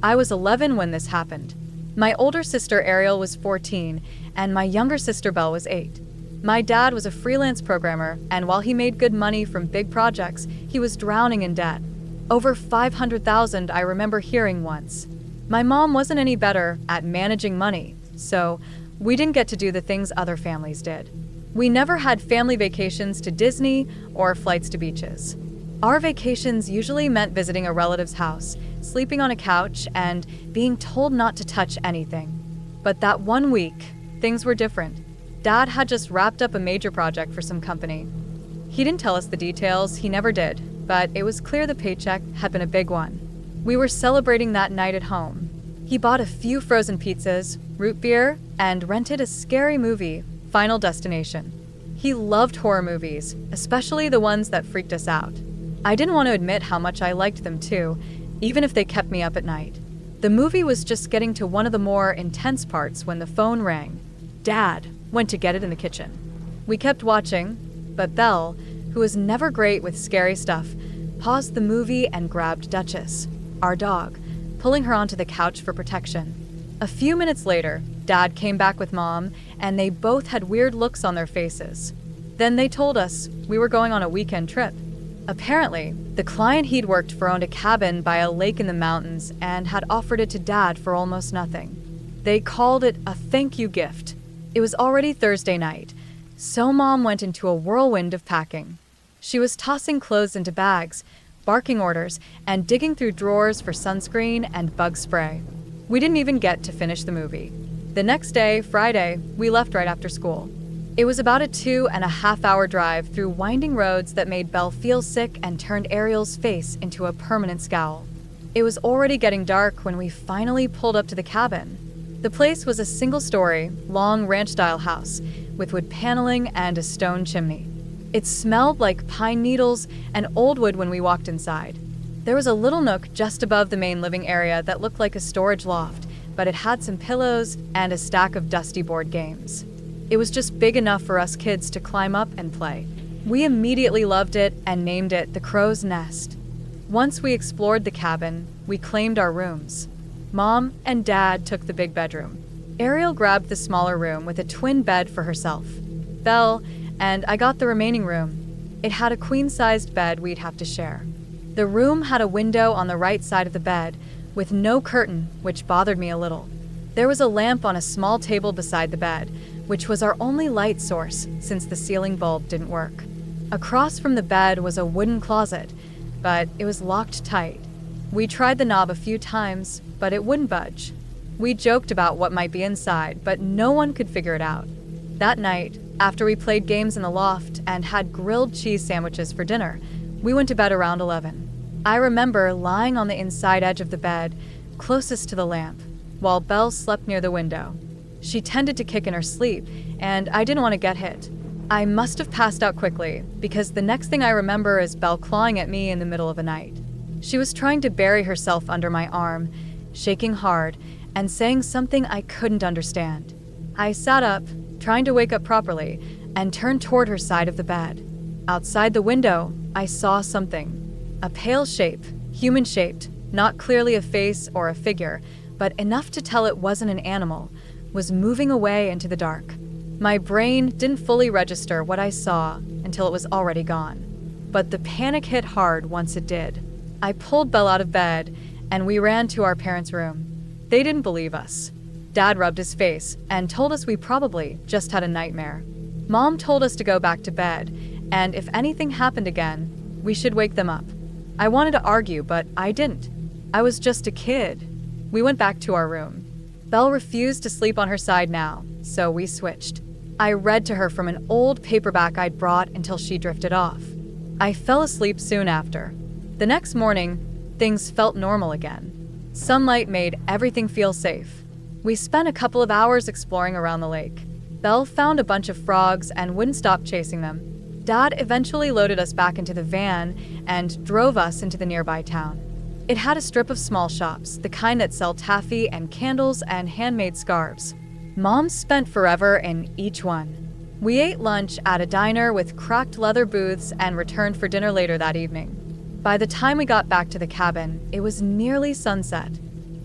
I was 11 when this happened. My older sister Ariel was 14, and my younger sister Belle was 8. My dad was a freelance programmer, and while he made good money from big projects, he was drowning in debt. Over 500,000, I remember hearing once. My mom wasn't any better at managing money, so we didn't get to do the things other families did. We never had family vacations to Disney or flights to beaches. Our vacations usually meant visiting a relative's house, sleeping on a couch, and being told not to touch anything. But that one week, things were different. Dad had just wrapped up a major project for some company. He didn't tell us the details, he never did, but it was clear the paycheck had been a big one. We were celebrating that night at home. He bought a few frozen pizzas, root beer, and rented a scary movie, Final Destination. He loved horror movies, especially the ones that freaked us out. I didn't want to admit how much I liked them too, even if they kept me up at night. The movie was just getting to one of the more intense parts when the phone rang. Dad went to get it in the kitchen. We kept watching, but Belle, who was never great with scary stuff, paused the movie and grabbed Duchess, our dog, pulling her onto the couch for protection. A few minutes later, Dad came back with Mom, and they both had weird looks on their faces. Then they told us we were going on a weekend trip. Apparently, the client he'd worked for owned a cabin by a lake in the mountains and had offered it to Dad for almost nothing. They called it a thank you gift. It was already Thursday night, so Mom went into a whirlwind of packing. She was tossing clothes into bags, barking orders, and digging through drawers for sunscreen and bug spray. We didn't even get to finish the movie. The next day, Friday, we left right after school. It was about a 2.5-hour drive through winding roads that made Belle feel sick and turned Ariel's face into a permanent scowl. It was already getting dark when we finally pulled up to the cabin. The place was a single-story, long ranch-style house with wood paneling and a stone chimney. It smelled like pine needles and old wood when we walked inside. There was a little nook just above the main living area that looked like a storage loft, but it had some pillows and a stack of dusty board games. It was just big enough for us kids to climb up and play. We immediately loved it and named it the Crow's Nest. Once we explored the cabin, we claimed our rooms. Mom and Dad took the big bedroom. Ariel grabbed the smaller room with a twin bed for herself. Belle and I got the remaining room. It had a queen-sized bed we'd have to share. The room had a window on the right side of the bed, with no curtain, which bothered me a little. There was a lamp on a small table beside the bed, which was our only light source since the ceiling bulb didn't work. Across from the bed was a wooden closet, but it was locked tight. We tried the knob a few times, but it wouldn't budge. We joked about what might be inside, but no one could figure it out. That night, after we played games in the loft and had grilled cheese sandwiches for dinner, we went to bed around 11. I remember lying on the inside edge of the bed, closest to the lamp, while Belle slept near the window. She tended to kick in her sleep, and I didn't want to get hit. I must have passed out quickly, because the next thing I remember is Belle clawing at me in the middle of the night. She was trying to bury herself under my arm, shaking hard, and saying something I couldn't understand. I sat up, trying to wake up properly, and turned toward her side of the bed. Outside the window, I saw something. A pale shape, human-shaped, not clearly a face or a figure, but enough to tell it wasn't an animal, was moving away into the dark. My brain didn't fully register what I saw until it was already gone. But the panic hit hard once it did. I pulled Belle out of bed, and we ran to our parents' room. They didn't believe us. Dad rubbed his face and told us we probably just had a nightmare. Mom told us to go back to bed, and if anything happened again, we should wake them up. I wanted to argue, but I didn't. I was just a kid. We went back to our room. Belle refused to sleep on her side now, so we switched. I read to her from an old paperback I'd brought until she drifted off. I fell asleep soon after. The next morning, things felt normal again. Sunlight made everything feel safe. We spent a couple of hours exploring around the lake. Belle found a bunch of frogs and wouldn't stop chasing them. Dad eventually loaded us back into the van and drove us into the nearby town. It had a strip of small shops, the kind that sell taffy and candles and handmade scarves. Mom spent forever in each one. We ate lunch at a diner with cracked leather booths and returned for dinner later that evening. By the time we got back to the cabin, it was nearly sunset.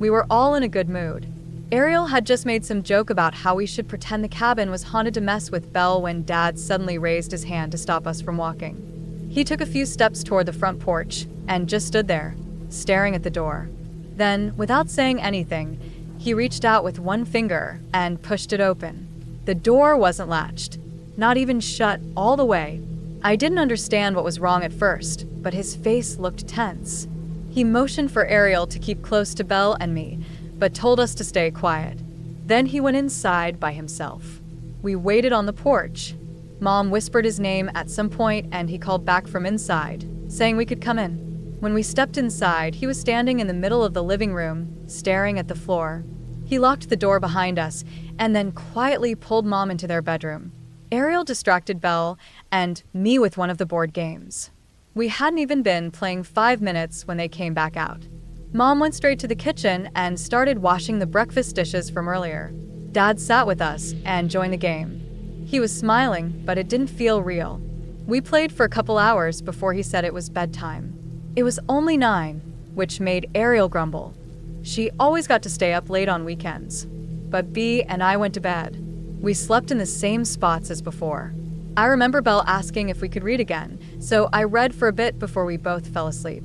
We were all in a good mood. Ariel had just made some joke about how we should pretend the cabin was haunted to mess with Belle when Dad suddenly raised his hand to stop us from walking. He took a few steps toward the front porch and just stood there, staring at the door. Then, without saying anything, he reached out with one finger and pushed it open. The door wasn't latched, not even shut all the way. I didn't understand what was wrong at first, but his face looked tense. He motioned for Ariel to keep close to Belle and me, but told us to stay quiet. Then he went inside by himself. We waited on the porch. Mom whispered his name at some point and he called back from inside, saying we could come in. When we stepped inside, he was standing in the middle of the living room, staring at the floor. He locked the door behind us and then quietly pulled Mom into their bedroom. Ariel distracted Belle and me with one of the board games. We hadn't even been playing 5 minutes when they came back out. Mom went straight to the kitchen and started washing the breakfast dishes from earlier. Dad sat with us and joined the game. He was smiling, but it didn't feel real. We played for a couple hours before he said it was bedtime. It was only 9, which made Ariel grumble. She always got to stay up late on weekends. But B and I went to bed. We slept in the same spots as before. I remember Belle asking if we could read again, so I read for a bit before we both fell asleep.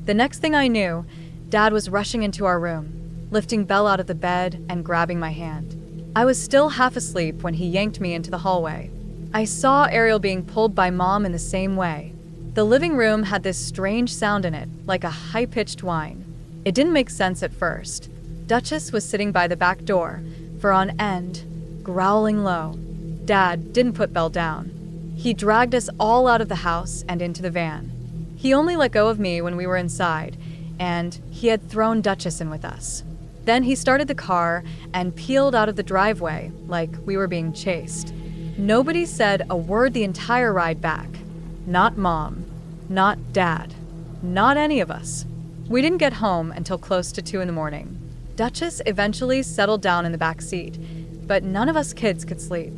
The next thing I knew, Dad was rushing into our room, lifting Belle out of the bed and grabbing my hand. I was still half asleep when he yanked me into the hallway. I saw Ariel being pulled by Mom in the same way. The living room had this strange sound in it, like a high-pitched whine. It didn't make sense at first. Duchess was sitting by the back door, fur on end, growling low. Dad didn't put Belle down. He dragged us all out of the house and into the van. He only let go of me when we were inside, and he had thrown Duchess in with us. Then he started the car and peeled out of the driveway like we were being chased. Nobody said a word the entire ride back. Not Mom, not Dad, not any of us. We didn't get home until close to 2 a.m. Duchess eventually settled down in the back seat, but none of us kids could sleep.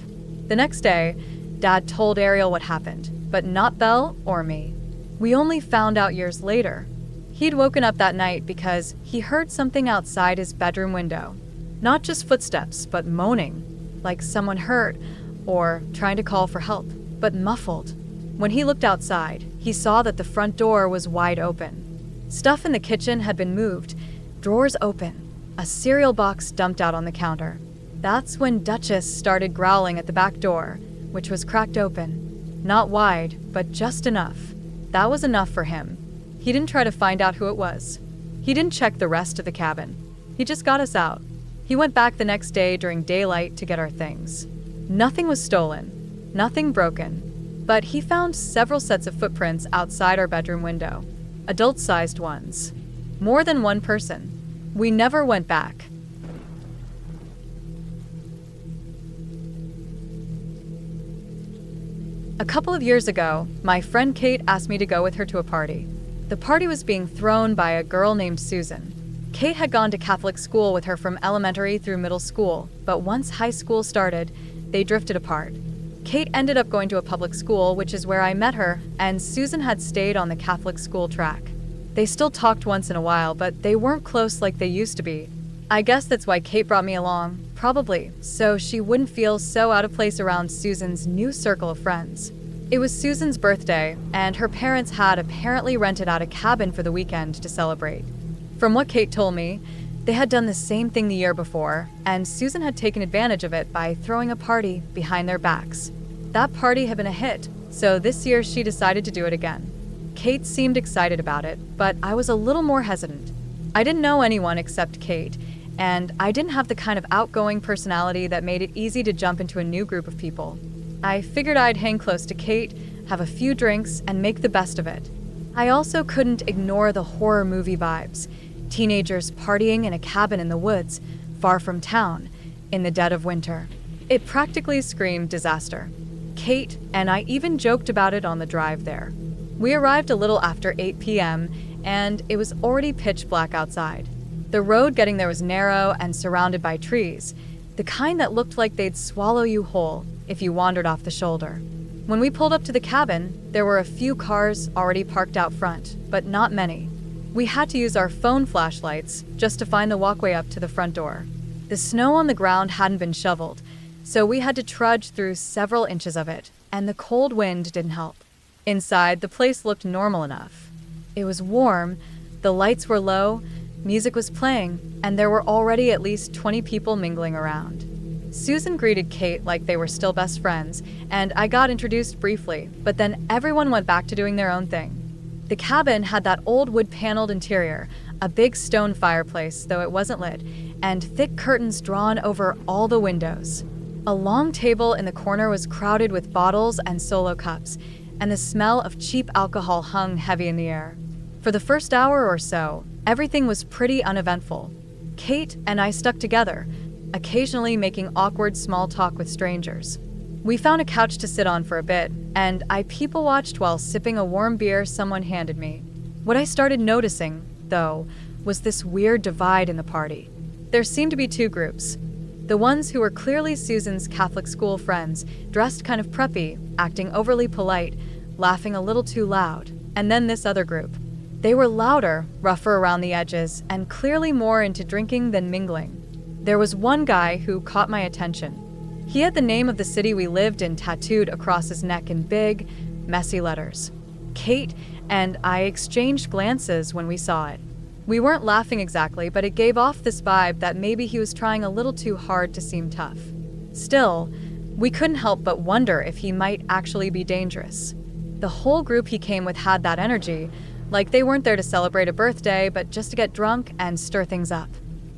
The next day, Dad told Ariel what happened, but not Belle or me. We only found out years later. He'd woken up that night because he heard something outside his bedroom window. Not just footsteps, but moaning, like someone hurt or trying to call for help, but muffled. When he looked outside, he saw that the front door was wide open. Stuff in the kitchen had been moved, drawers open, a cereal box dumped out on the counter. That's when Duchess started growling at the back door, which was cracked open. Not wide, but just enough. That was enough for him. He didn't try to find out who it was. He didn't check the rest of the cabin. He just got us out. He went back the next day during daylight to get our things. Nothing was stolen, nothing broken, but he found several sets of footprints outside our bedroom window, adult-sized ones. More than one person. We never went back. A couple of years ago, my friend Kate asked me to go with her to a party. The party was being thrown by a girl named Susan. Kate had gone to Catholic school with her from elementary through middle school, but once high school started, they drifted apart. Kate ended up going to a public school, which is where I met her, and Susan had stayed on the Catholic school track. They still talked once in a while, but they weren't close like they used to be. I guess that's why Kate brought me along, probably, so she wouldn't feel so out of place around Susan's new circle of friends. It was Susan's birthday, and her parents had apparently rented out a cabin for the weekend to celebrate. From what Kate told me, they had done the same thing the year before, and Susan had taken advantage of it by throwing a party behind their backs. That party had been a hit, so this year she decided to do it again. Kate seemed excited about it, but I was a little more hesitant. I didn't know anyone except Kate, and I didn't have the kind of outgoing personality that made it easy to jump into a new group of people. I figured I'd hang close to Kate, have a few drinks, and make the best of it. I also couldn't ignore the horror movie vibes. Teenagers partying in a cabin in the woods, far from town, in the dead of winter. It practically screamed disaster. Kate and I even joked about it on the drive there. We arrived a little after 8 p.m., and it was already pitch black outside. The road getting there was narrow and surrounded by trees, the kind that looked like they'd swallow you whole if you wandered off the shoulder. When we pulled up to the cabin, there were a few cars already parked out front, but not many. We had to use our phone flashlights just to find the walkway up to the front door. The snow on the ground hadn't been shoveled, so we had to trudge through several inches of it, and the cold wind didn't help. Inside, the place looked normal enough. It was warm, the lights were low, music was playing, and there were already at least 20 people mingling around. Susan greeted Kate like they were still best friends, and I got introduced briefly, but then everyone went back to doing their own thing. The cabin had that old wood-paneled interior, a big stone fireplace, though it wasn't lit, and thick curtains drawn over all the windows. A long table in the corner was crowded with bottles and solo cups, and the smell of cheap alcohol hung heavy in the air. For the first hour or so, everything was pretty uneventful. Kate and I stuck together, occasionally making awkward small talk with strangers. We found a couch to sit on for a bit, and I people-watched while sipping a warm beer someone handed me. What I started noticing, though, was this weird divide in the party. There seemed to be two groups. The ones who were clearly Susan's Catholic school friends, dressed kind of preppy, acting overly polite, laughing a little too loud. And then this other group. They were louder, rougher around the edges, and clearly more into drinking than mingling. There was one guy who caught my attention. He had the name of the city we lived in tattooed across his neck in big, messy letters. Kate and I exchanged glances when we saw it. We weren't laughing exactly, but it gave off this vibe that maybe he was trying a little too hard to seem tough. Still, we couldn't help but wonder if he might actually be dangerous. The whole group he came with had that energy, like they weren't there to celebrate a birthday, but just to get drunk and stir things up.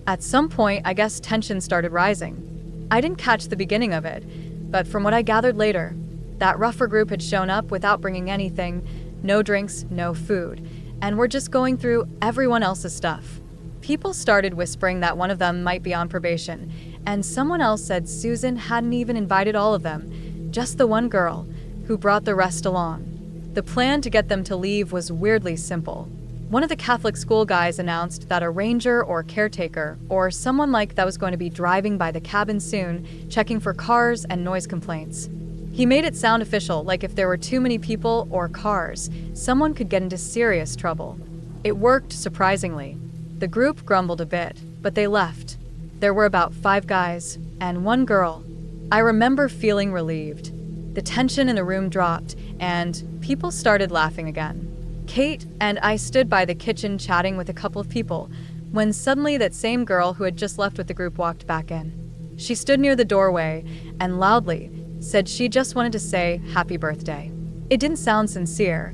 At some point, I guess tension started rising. I didn't catch the beginning of it, but from what I gathered later, that rougher group had shown up without bringing anything, no drinks, no food, and were just going through everyone else's stuff. People started whispering that one of them might be on probation, and someone else said Susan hadn't even invited all of them, just the one girl, who brought the rest along. The plan to get them to leave was weirdly simple. One of the Catholic school guys announced that a ranger or caretaker, or someone like that was going to be driving by the cabin soon, checking for cars and noise complaints. He made it sound official, like if there were too many people or cars, someone could get into serious trouble. It worked, surprisingly. The group grumbled a bit, but they left. There were about 5 guys and 1 girl. I remember feeling relieved. The tension in the room dropped, and people started laughing again. Kate and I stood by the kitchen chatting with a couple of people, when suddenly that same girl who had just left with the group walked back in. She stood near the doorway and loudly said she just wanted to say happy birthday. It didn't sound sincere.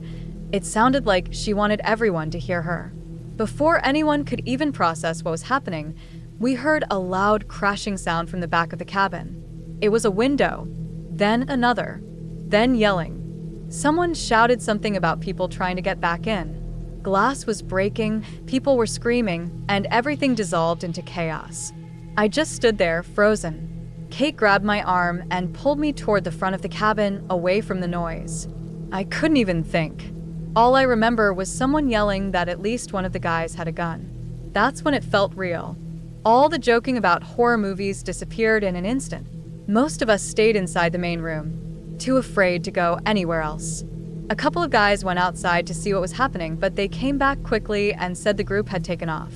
It sounded like she wanted everyone to hear her. Before anyone could even process what was happening, we heard a loud crashing sound from the back of the cabin. It was a window, then another, then yelling. Someone shouted something about people trying to get back in. Glass was breaking, people were screaming, and everything dissolved into chaos. I just stood there, frozen. Kate grabbed my arm and pulled me toward the front of the cabin, away from the noise. I couldn't even think. All I remember was someone yelling that at least one of the guys had a gun. That's when it felt real. All the joking about horror movies disappeared in an instant. Most of us stayed inside the main room, too afraid to go anywhere else. A couple of guys went outside to see what was happening, but they came back quickly and said the group had taken off.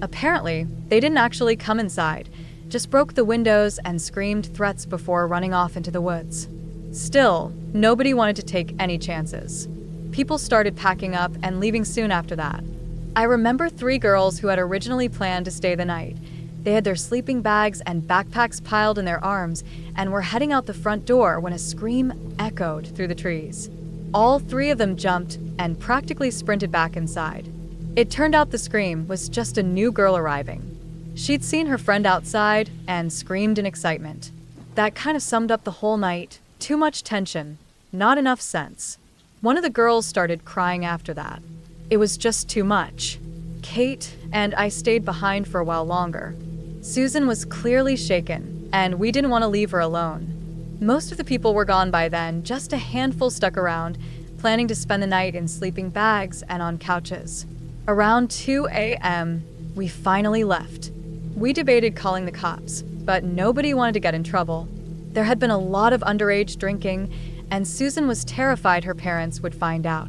Apparently, they didn't actually come inside, just broke the windows and screamed threats before running off into the woods. Still, nobody wanted to take any chances. People started packing up and leaving soon after that. I remember 3 girls who had originally planned to stay the night. They had their sleeping bags and backpacks piled in their arms and were heading out the front door when a scream echoed through the trees. All 3 of them jumped and practically sprinted back inside. It turned out the scream was just a new girl arriving. She'd seen her friend outside and screamed in excitement. That kind of summed up the whole night. Too much tension, not enough sense. One of the girls started crying after that. It was just too much. Kate and I stayed behind for a while longer. Susan was clearly shaken, and we didn't want to leave her alone. Most of the people were gone by then, just a handful stuck around, planning to spend the night in sleeping bags and on couches. Around 2 a.m., we finally left. We debated calling the cops, but nobody wanted to get in trouble. There had been a lot of underage drinking, and Susan was terrified her parents would find out.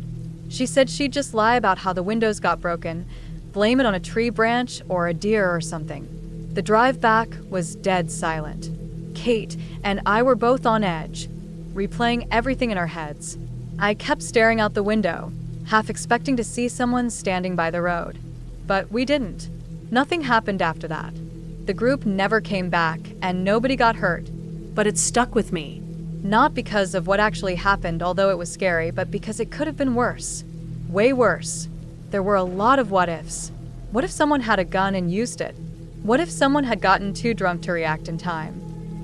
She said she'd just lie about how the windows got broken, blame it on a tree branch or a deer or something. The drive back was dead silent. Kate and I were both on edge, replaying everything in our heads. I kept staring out the window, half expecting to see someone standing by the road. But we didn't. Nothing happened after that. The group never came back, and nobody got hurt. But it stuck with me. Not because of what actually happened, although it was scary, but because it could have been worse. Way worse. There were a lot of what ifs. What if someone had a gun and used it? What if someone had gotten too drunk to react in time?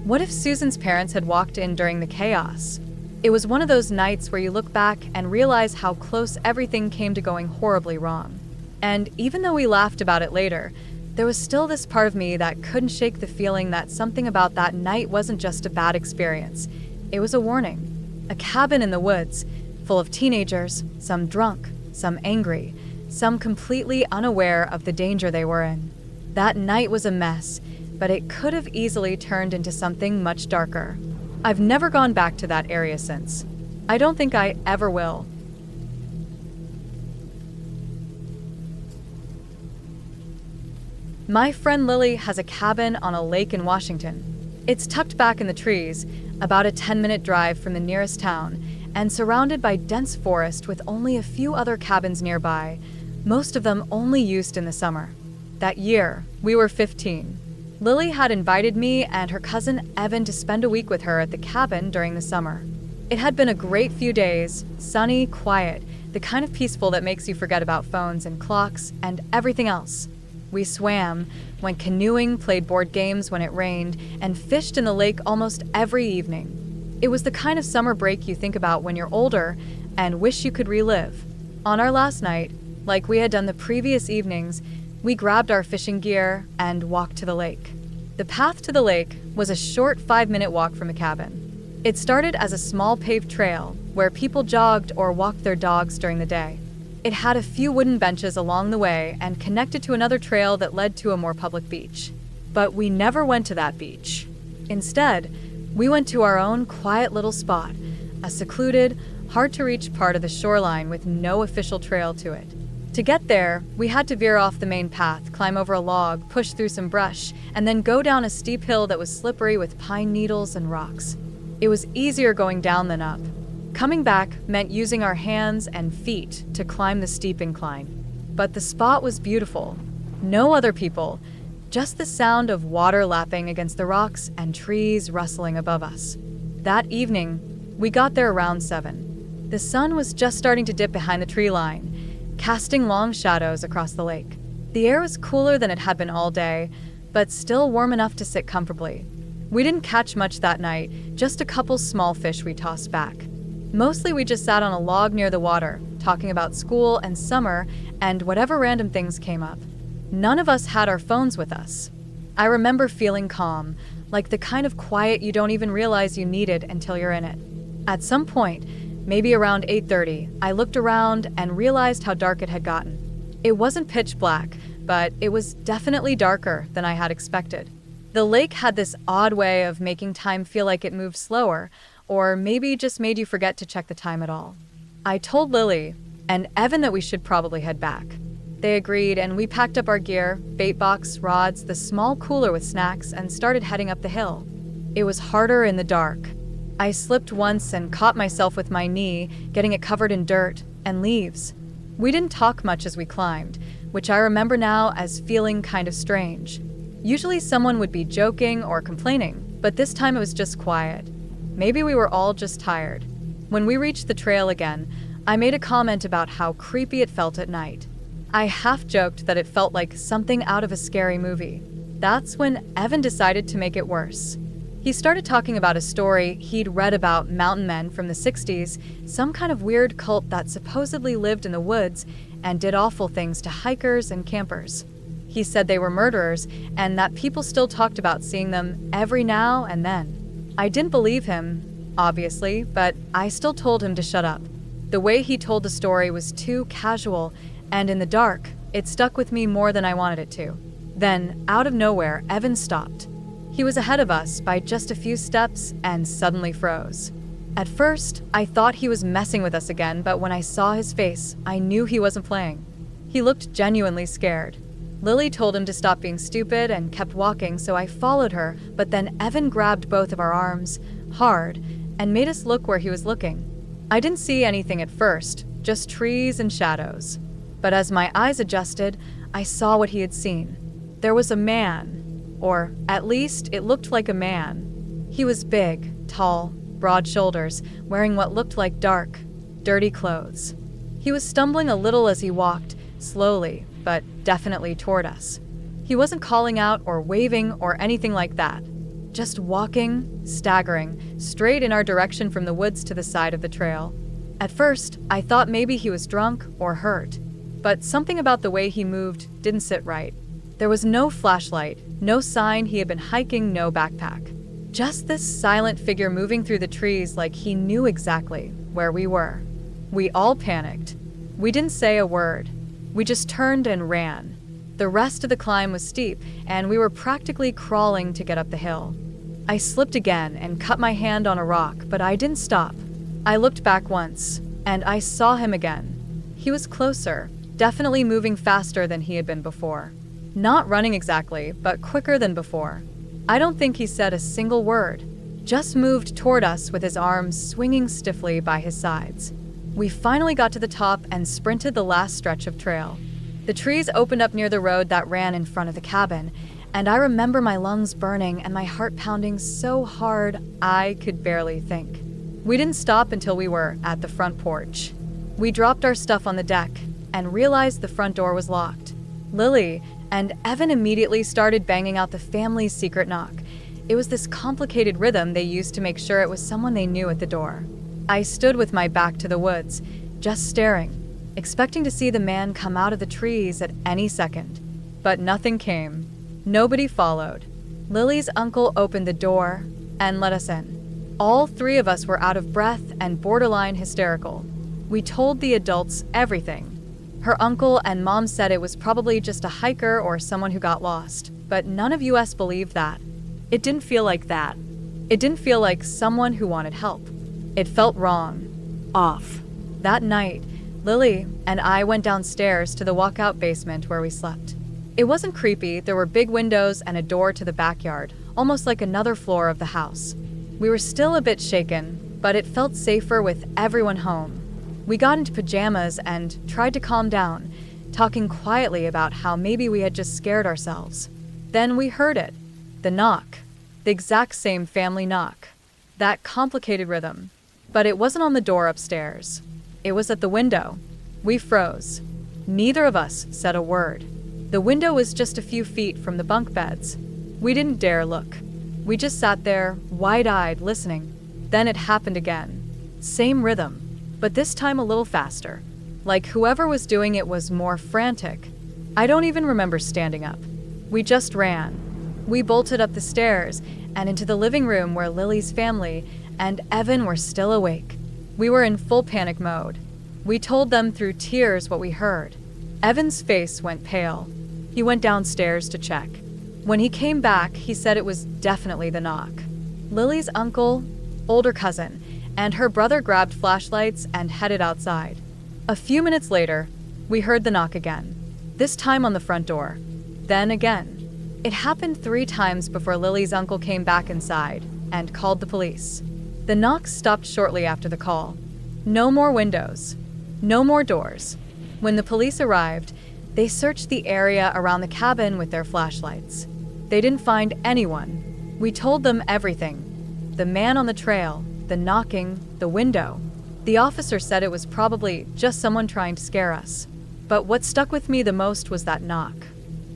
What if Susan's parents had walked in during the chaos? It was one of those nights where you look back and realize how close everything came to going horribly wrong. And even though we laughed about it later, there was still this part of me that couldn't shake the feeling that something about that night wasn't just a bad experience. It was a warning. A cabin in the woods, full of teenagers, some drunk, some angry, some completely unaware of the danger they were in. That night was a mess, but it could have easily turned into something much darker. I've never gone back to that area since. I don't think I ever will. My friend Lily has a cabin on a lake in Washington. It's tucked back in the trees, about a 10-minute drive from the nearest town, and surrounded by dense forest with only a few other cabins nearby, most of them only used in the summer. That year, we were 15. Lily had invited me and her cousin Evan to spend a week with her at the cabin during the summer. It had been a great few days, sunny, quiet, the kind of peaceful that makes you forget about phones and clocks and everything else. We swam, went canoeing, played board games when it rained, and fished in the lake almost every evening. It was the kind of summer break you think about when you're older and wish you could relive. On our last night, like we had done the previous evenings, we grabbed our fishing gear and walked to the lake. The path to the lake was a short 5-minute walk from the cabin. It started as a small paved trail where people jogged or walked their dogs during the day. It had a few wooden benches along the way and connected to another trail that led to a more public beach. But we never went to that beach. Instead, we went to our own quiet little spot, a secluded, hard-to-reach part of the shoreline with no official trail to it. To get there, we had to veer off the main path, climb over a log, push through some brush, and then go down a steep hill that was slippery with pine needles and rocks. It was easier going down than up. Coming back meant using our hands and feet to climb the steep incline. But the spot was beautiful. No other people, just the sound of water lapping against the rocks and trees rustling above us. That evening, we got there around 7. The sun was just starting to dip behind the tree line, casting long shadows across the lake. The air was cooler than it had been all day, but still warm enough to sit comfortably. We didn't catch much that night, just a couple small fish we tossed back. Mostly we just sat on a log near the water, talking about school and summer and whatever random things came up. None of us had our phones with us. I remember feeling calm, like the kind of quiet you don't even realize you needed until you're in it. At some point, maybe around 8:30, I looked around and realized how dark it had gotten. It wasn't pitch black, but it was definitely darker than I had expected. The lake had this odd way of making time feel like it moved slower, or maybe just made you forget to check the time at all. I told Lily and Evan that we should probably head back. They agreed, and we packed up our gear, bait box, rods, the small cooler with snacks, and started heading up the hill. It was harder in the dark. I slipped once and caught myself with my knee, getting it covered in dirt and leaves. We didn't talk much as we climbed, which I remember now as feeling kind of strange. Usually someone would be joking or complaining, but this time it was just quiet. Maybe we were all just tired. When we reached the trail again, I made a comment about how creepy it felt at night. I half joked that it felt like something out of a scary movie. That's when Evan decided to make it worse. He started talking about a story he'd read about mountain men from the 60s, some kind of weird cult that supposedly lived in the woods and did awful things to hikers and campers. He said they were murderers and that people still talked about seeing them every now and then. I didn't believe him, obviously, but I still told him to shut up. The way he told the story was too casual, and in the dark, it stuck with me more than I wanted it to. Then, out of nowhere, Evan stopped. He was ahead of us by just a few steps and suddenly froze. At first, I thought he was messing with us again, but when I saw his face, I knew he wasn't playing. He looked genuinely scared. Lily told him to stop being stupid and kept walking, so I followed her, but then Evan grabbed both of our arms, hard, and made us look where he was looking. I didn't see anything at first, just trees and shadows. But as my eyes adjusted, I saw what he had seen. There was a man, or at least it looked like a man. He was big, tall, broad shoulders, wearing what looked like dark, dirty clothes. He was stumbling a little as he walked, slowly, but definitely toward us. He wasn't calling out or waving or anything like that. Just walking, staggering, straight in our direction from the woods to the side of the trail. At first, I thought maybe he was drunk or hurt, but something about the way he moved didn't sit right. There was no flashlight, no sign he had been hiking, no backpack. Just this silent figure moving through the trees like he knew exactly where we were. We all panicked. We didn't say a word. We just turned and ran. The rest of the climb was steep, and we were practically crawling to get up the hill. I slipped again and cut my hand on a rock, but I didn't stop. I looked back once, and I saw him again. He was closer, definitely moving faster than he had been before. Not running exactly, but quicker than before. I don't think he said a single word, just moved toward us with his arms swinging stiffly by his sides. We finally got to the top and sprinted the last stretch of trail. The trees opened up near the road that ran in front of the cabin, and I remember my lungs burning and my heart pounding so hard I could barely think. We didn't stop until we were at the front porch. We dropped our stuff on the deck and realized the front door was locked. Lily and Evan immediately started banging out the family's secret knock. It was this complicated rhythm they used to make sure it was someone they knew at the door. I stood with my back to the woods, just staring, expecting to see the man come out of the trees at any second. But nothing came. Nobody followed. Lily's uncle opened the door and let us in. All three of us were out of breath and borderline hysterical. We told the adults everything. Her uncle and mom said it was probably just a hiker or someone who got lost, but none of us believed that. It didn't feel like that. It didn't feel like someone who wanted help. It felt wrong. Off. That night, Lily and I went downstairs to the walkout basement where we slept. It wasn't creepy. There were big windows and a door to the backyard, almost like another floor of the house. We were still a bit shaken, but it felt safer with everyone home. We got into pajamas and tried to calm down, talking quietly about how maybe we had just scared ourselves. Then we heard it. The knock. The exact same family knock. That complicated rhythm. But it wasn't on the door upstairs. It was at the window. We froze. Neither of us said a word. The window was just a few feet from the bunk beds. We didn't dare look. We just sat there, wide-eyed, listening. Then it happened again. Same rhythm, but this time a little faster. Like whoever was doing it was more frantic. I don't even remember standing up. We just ran. We bolted up the stairs and into the living room where Lily's family and Evan were still awake. We were in full panic mode. We told them through tears what we heard. Evan's face went pale. He went downstairs to check. When he came back, he said it was definitely the knock. Lily's uncle, older cousin, and her brother grabbed flashlights and headed outside. A few minutes later, we heard the knock again, this time on the front door. Then again. It happened 3 times before Lily's uncle came back inside and called the police. The knocks stopped shortly after the call. No more windows. No more doors. When the police arrived, they searched the area around the cabin with their flashlights. They didn't find anyone. We told them everything. The man on the trail, the knocking, the window. The officer said it was probably just someone trying to scare us. But what stuck with me the most was that knock.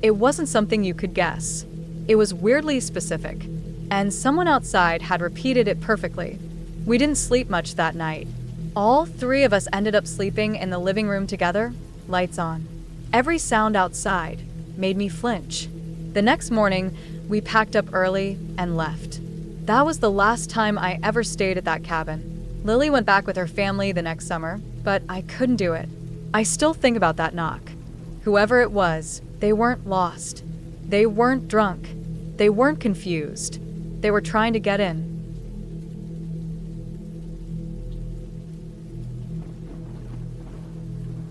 It wasn't something you could guess. It was weirdly specific, and someone outside had repeated it perfectly. We didn't sleep much that night. All 3 of us ended up sleeping in the living room together, lights on. Every sound outside made me flinch. The next morning, we packed up early and left. That was the last time I ever stayed at that cabin. Lily went back with her family the next summer, but I couldn't do it. I still think about that knock. Whoever it was, they weren't lost. They weren't drunk. They weren't confused. They were trying to get in.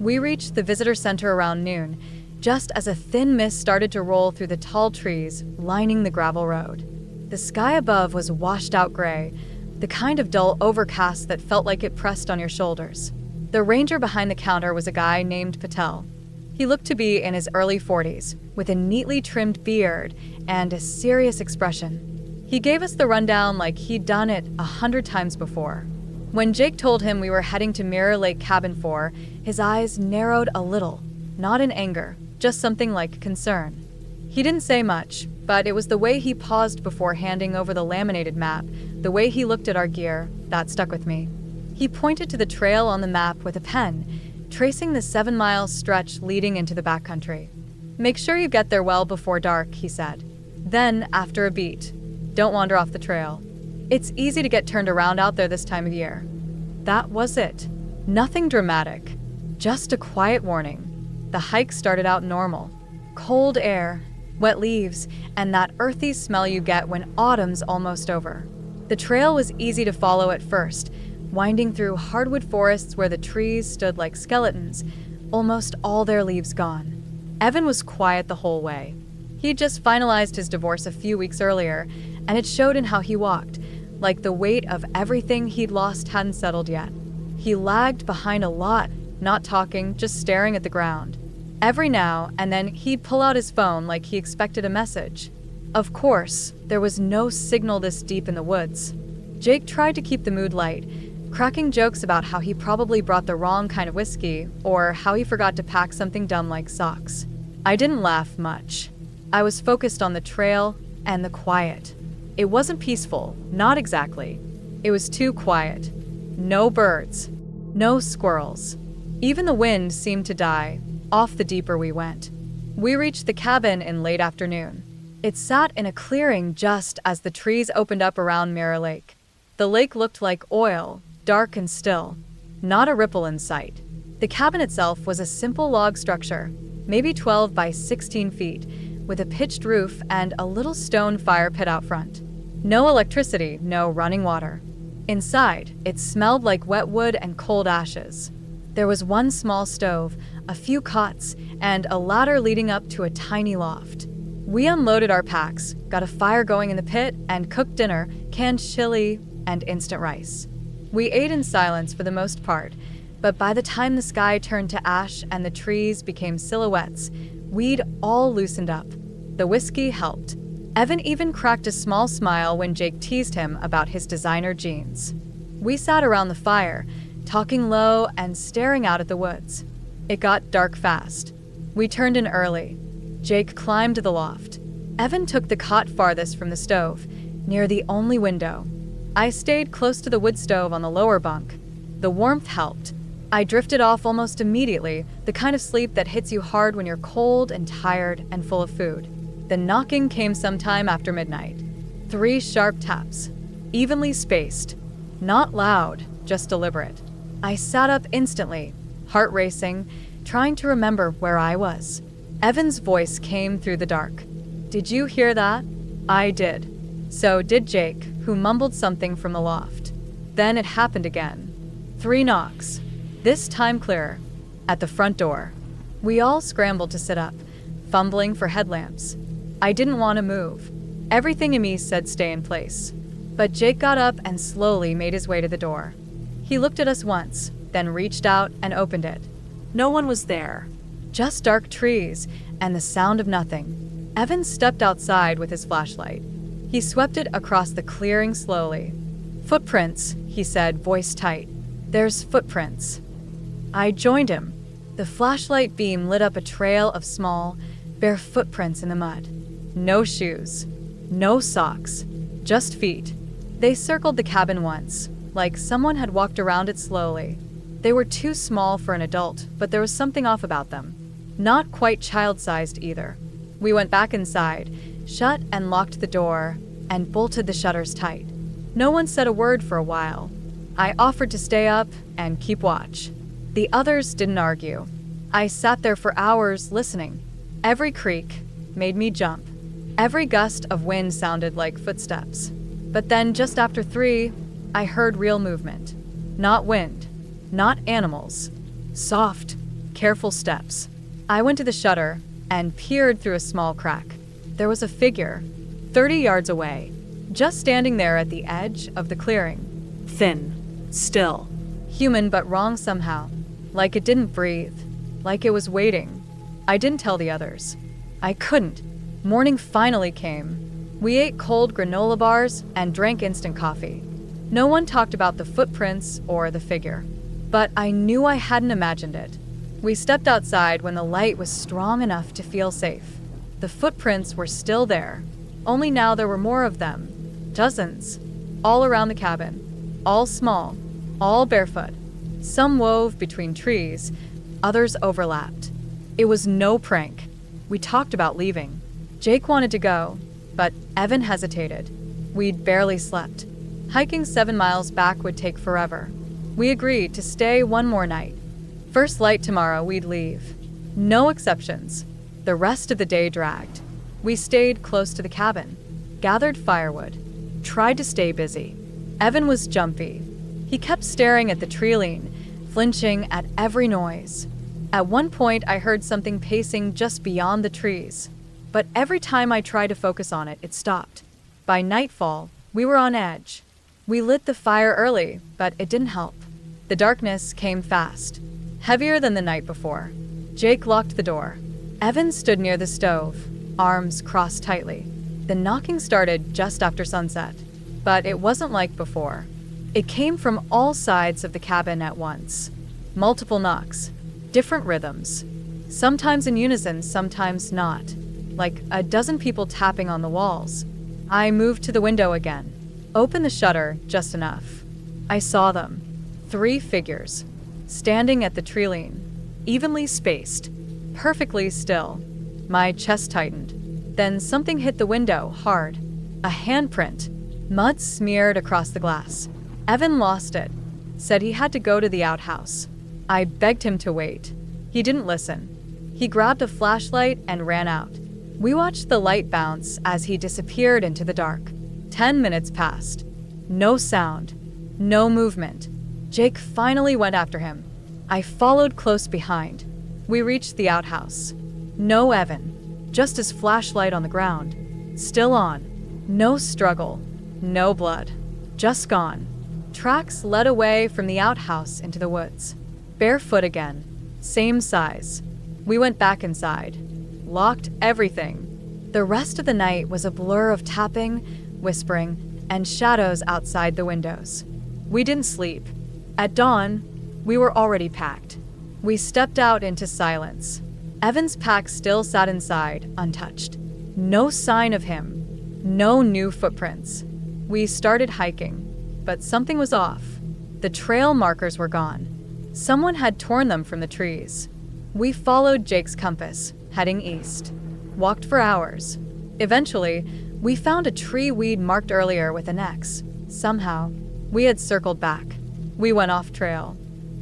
We reached the visitor center around noon, just as a thin mist started to roll through the tall trees lining the gravel road. The sky above was washed out gray, the kind of dull overcast that felt like it pressed on your shoulders. The ranger behind the counter was a guy named Patel. He looked to be in his early 40s, with a neatly trimmed beard and a serious expression. He gave us the rundown like he'd done it 100 times before. When Jake told him we were heading to Mirror Lake Cabin 4, his eyes narrowed a little, not in anger, just something like concern. He didn't say much, but it was the way he paused before handing over the laminated map, the way he looked at our gear, that stuck with me. He pointed to the trail on the map with a pen, tracing the 7-mile stretch leading into the backcountry. "Make sure you get there well before dark," he said. Then, after a beat, "Don't wander off the trail. It's easy to get turned around out there this time of year." That was it. Nothing dramatic. Just a quiet warning. The hike started out normal. Cold air, wet leaves, and that earthy smell you get when autumn's almost over. The trail was easy to follow at first, winding through hardwood forests where the trees stood like skeletons, almost all their leaves gone. Evan was quiet the whole way. He'd just finalized his divorce a few weeks earlier, and it showed in how he walked, like the weight of everything he'd lost hadn't settled yet. He lagged behind a lot, not talking, just staring at the ground. Every now and then he'd pull out his phone like he expected a message. Of course, there was no signal this deep in the woods. Jake tried to keep the mood light, cracking jokes about how he probably brought the wrong kind of whiskey or how he forgot to pack something dumb like socks. I didn't laugh much. I was focused on the trail and the quiet. It wasn't peaceful, not exactly. It was too quiet. No birds, no squirrels. Even the wind seemed to die off the deeper we went. We reached the cabin in late afternoon. It sat in a clearing just as the trees opened up around Mirror Lake. The lake looked like oil, dark and still, not a ripple in sight. The cabin itself was a simple log structure, maybe 12 by 16 feet, with a pitched roof and a little stone fire pit out front. No electricity, no running water. Inside, it smelled like wet wood and cold ashes. There was one small stove, a few cots, and a ladder leading up to a tiny loft. We unloaded our packs, got a fire going in the pit, and cooked dinner, canned chili, and instant rice. We ate in silence for the most part, but by the time the sky turned to ash and the trees became silhouettes, we'd all loosened up. The whiskey helped. Evan even cracked a small smile when Jake teased him about his designer jeans. We sat around the fire, talking low and staring out at the woods. It got dark fast. We turned in early. Jake climbed to the loft. Evan took the cot farthest from the stove, near the only window. I stayed close to the wood stove on the lower bunk. The warmth helped. I drifted off almost immediately, the kind of sleep that hits you hard when you're cold and tired and full of food. The knocking came sometime after midnight. 3 sharp taps, evenly spaced. Not loud, just deliberate. I sat up instantly, heart racing, trying to remember where I was. Evan's voice came through the dark. "Did you hear that?" I did. So did Jake, who mumbled something from the loft. Then it happened again. 3 knocks, this time clearer, at the front door. We all scrambled to sit up, fumbling for headlamps. I didn't want to move. Everything in me said stay in place. But Jake got up and slowly made his way to the door. He looked at us once, then reached out and opened it. No one was there. Just dark trees and the sound of nothing. Evan stepped outside with his flashlight. He swept it across the clearing slowly. "Footprints," he said, voice tight. "There's footprints." I joined him. The flashlight beam lit up a trail of small, bare footprints in the mud. No shoes, no socks, just feet. They circled the cabin once, like someone had walked around it slowly. They were too small for an adult, but there was something off about them. Not quite child-sized either. We went back inside, shut and locked the door, and bolted the shutters tight. No one said a word for a while. I offered to stay up and keep watch. The others didn't argue. I sat there for hours listening. Every creak made me jump. Every gust of wind sounded like footsteps. But then, just after 3, I heard real movement. Not wind, not animals. Soft, careful steps. I went to the shutter, and peered through a small crack. There was a figure, 30 yards away, just standing there at the edge of the clearing. Thin. Still. Human but wrong somehow. Like it didn't breathe. Like it was waiting. I didn't tell the others. I couldn't. Morning finally came. We ate cold granola bars and drank instant coffee. No one talked about the footprints or the figure. But I knew I hadn't imagined it. We stepped outside when the light was strong enough to feel safe. The footprints were still there, only now there were more of them. Dozens. All around the cabin. All small. All barefoot. Some wove between trees, others overlapped. It was no prank. We talked about leaving. Jake wanted to go, but Evan hesitated. We'd barely slept. Hiking 7 miles back would take forever. We agreed to stay one more night. First light tomorrow, we'd leave. No exceptions. The rest of the day dragged. We stayed close to the cabin, gathered firewood, tried to stay busy. Evan was jumpy. He kept staring at the tree-line, flinching at every noise. At one point, I heard something pacing just beyond the trees. But every time I tried to focus on it, it stopped. By nightfall, we were on edge. We lit the fire early, but it didn't help. The darkness came fast, heavier than the night before. Jake locked the door. Evan stood near the stove, arms crossed tightly. The knocking started just after sunset, but it wasn't like before. It came from all sides of the cabin at once. Multiple knocks, different rhythms, sometimes in unison, sometimes not, like a dozen people tapping on the walls. I moved to the window again, opened the shutter just enough. I saw them, 3 figures, standing at the tree-line, evenly spaced, perfectly still. My chest tightened. Then something hit the window hard, a handprint, mud smeared across the glass. Evan lost it, said he had to go to the outhouse. I begged him to wait. He didn't listen. He grabbed a flashlight and ran out. We watched the light bounce as he disappeared into the dark. 10 minutes passed. No sound. No movement. Jake finally went after him. I followed close behind. We reached the outhouse. No Evan. Just his flashlight on the ground. Still on. No struggle. No blood. Just gone. Tracks led away from the outhouse into the woods. Barefoot again. Same size. We went back inside. Locked everything. The rest of the night was a blur of tapping, whispering, and shadows outside the windows. We didn't sleep. At dawn, we were already packed. We stepped out into silence. Evan's pack still sat inside, untouched. No sign of him. No new footprints. We started hiking. But something was off. The trail markers were gone. Someone had torn them from the trees. We followed Jake's compass, heading east. Walked for hours. Eventually, we found a tree we'd marked earlier with an X. Somehow, we had circled back. We went off trail.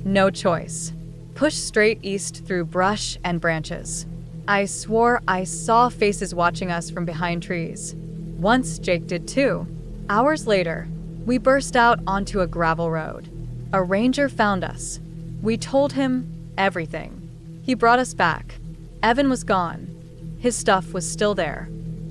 No choice. Pushed straight east through brush and branches. I swore I saw faces watching us from behind trees. Once Jake did too. Hours later, we burst out onto a gravel road. A ranger found us. We told him everything. He brought us back. Evan was gone. His stuff was still there.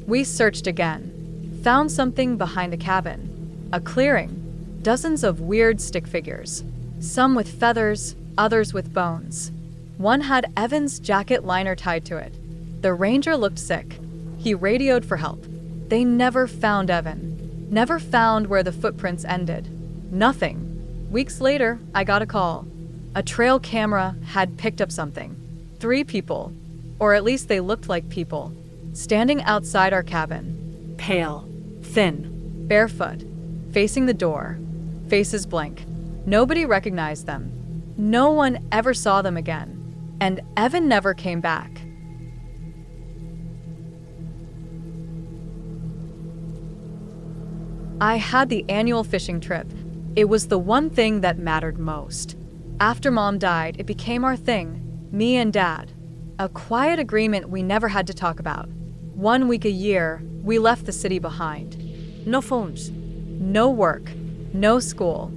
We searched again. Found something behind the cabin. A clearing. Dozens of weird stick figures. Some with feathers, others with bones. One had Evan's jacket liner tied to it. The ranger looked sick. He radioed for help. They never found Evan. Never found where the footprints ended. Nothing. Weeks later, I got a call. A trail camera had picked up something. 3 people, or at least they looked like people, standing outside our cabin. Pale. Thin. Barefoot. Facing the door. Faces blank. Nobody recognized them. No one ever saw them again. And Evan never came back. I had the annual fishing trip. It was the one thing that mattered most. After Mom died, it became our thing, me and Dad. A quiet agreement we never had to talk about. 1 week a year, we left the city behind. No phones. No work, no school,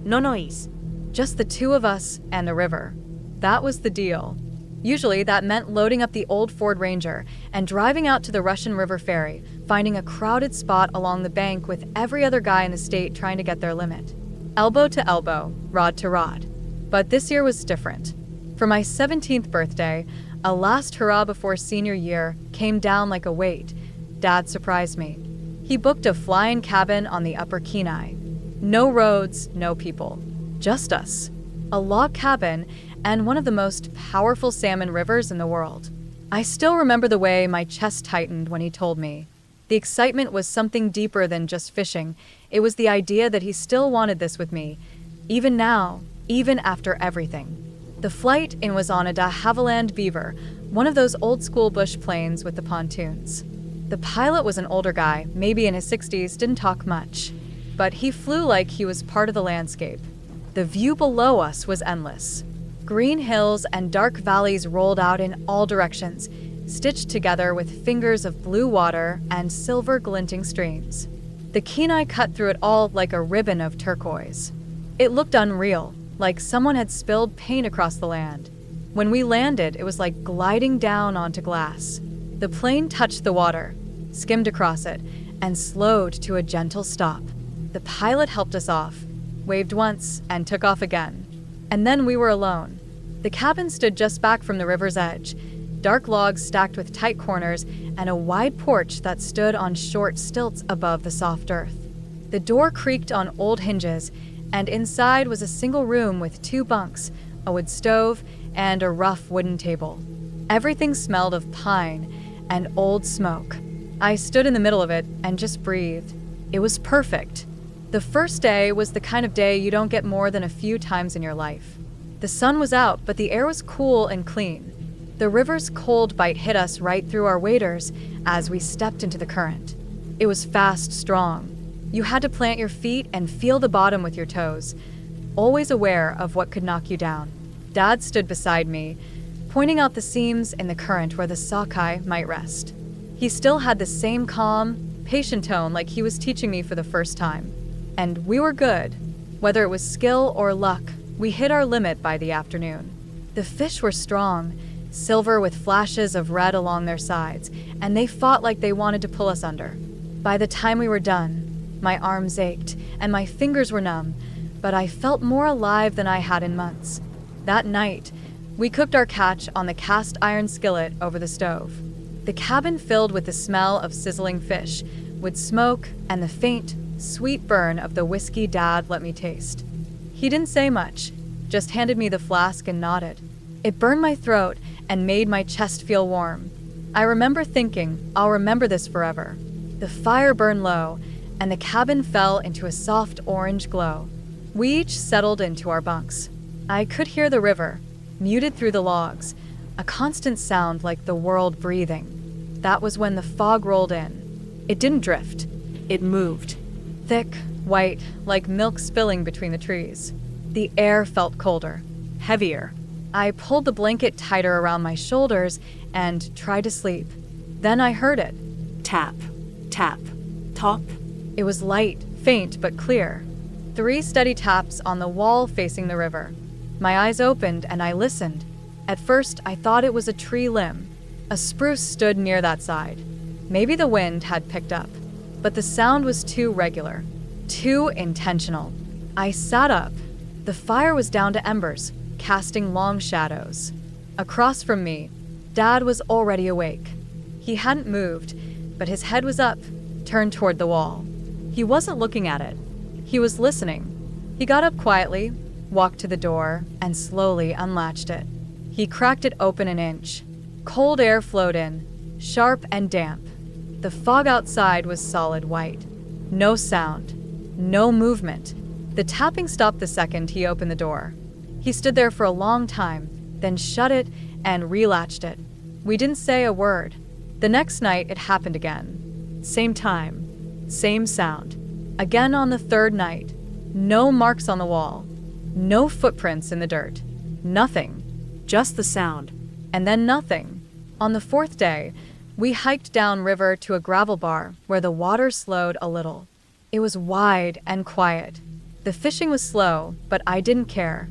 No noise. just the 2 of us and the river. That was the deal. Usually, that meant loading up the old Ford Ranger and driving out to the Russian River Ferry, finding a crowded spot along the bank with every other guy in the state trying to get their limit. Elbow to elbow, rod to rod. But this year was different. For my 17th birthday, a last hurrah before senior year came down like a weight. Dad surprised me. He booked a fly-in cabin on the Upper Kenai. No roads, no people. Just us. A log cabin and one of the most powerful salmon rivers in the world. I still remember the way my chest tightened when he told me. The excitement was something deeper than just fishing. It was the idea that he still wanted this with me, even now, even after everything. The flight in was on a de Havilland Beaver, one of those old-school bush planes with the pontoons. The pilot was an older guy, maybe in his 60s, didn't talk much. But he flew like he was part of the landscape. The view below us was endless. Green hills and dark valleys rolled out in all directions, stitched together with fingers of blue water and silver glinting streams. The Kenai cut through it all like a ribbon of turquoise. It looked unreal, like someone had spilled paint across the land. When we landed, it was like gliding down onto glass. The plane touched the water, skimmed across it, and slowed to a gentle stop. The pilot helped us off, waved once, and took off again. And then we were alone. The cabin stood just back from the river's edge, dark logs stacked with tight corners, and a wide porch that stood on short stilts above the soft earth. The door creaked on old hinges, and inside was a single room with 2 bunks, a wood stove, and a rough wooden table. Everything smelled of pine and old smoke. I stood in the middle of it and just breathed. It was perfect. The first day was the kind of day you don't get more than a few times in your life. The sun was out, but the air was cool and clean. The river's cold bite hit us right through our waders as we stepped into the current. It was fast, strong. You had to plant your feet and feel the bottom with your toes, always aware of what could knock you down. Dad stood beside me, pointing out the seams in the current where the sockeye might rest. He still had the same calm, patient tone like he was teaching me for the first time. And we were good. Whether it was skill or luck, we hit our limit by the afternoon. The fish were strong, silver with flashes of red along their sides, and they fought like they wanted to pull us under. By the time we were done, my arms ached and my fingers were numb, but I felt more alive than I had in months. That night, we cooked our catch on the cast iron skillet over the stove. The cabin filled with the smell of sizzling fish, with smoke and the faint, sweet burn of the whiskey Dad let me taste. He didn't say much, just handed me the flask and nodded. It burned my throat and made my chest feel warm. I remember thinking, I'll remember this forever. The fire burned low, and the cabin fell into a soft orange glow. We each settled into our bunks. I could hear the river, muted through the logs, a constant sound like the world breathing. That was when the fog rolled in. It didn't drift. It moved. Thick, white, like milk spilling between the trees. The air felt colder, heavier. I pulled the blanket tighter around my shoulders and tried to sleep. Then I heard it. Tap, tap, top. It was light, faint, but clear. 3 steady taps on the wall facing the river. My eyes opened and I listened. At first, I thought it was a tree limb. A spruce stood near that side. Maybe the wind had picked up. But the sound was too regular, too intentional. I sat up. The fire was down to embers, casting long shadows. Across from me, Dad was already awake. He hadn't moved, but his head was up, turned toward the wall. He wasn't looking at it. He was listening. He got up quietly, walked to the door, and slowly unlatched it. He cracked it open an inch. Cold air flowed in, sharp and damp. The fog outside was solid white. No sound. No movement. The tapping stopped the second he opened the door. He stood there for a long time, then shut it and relatched it. We didn't say a word. The next night, it happened again. Same time. Same sound. Again on the 3rd night. No marks on the wall. No footprints in the dirt. Nothing. Just the sound. And then nothing. On the 4th day, we hiked down river to a gravel bar where the water slowed a little. It was wide and quiet. The fishing was slow, but I didn't care.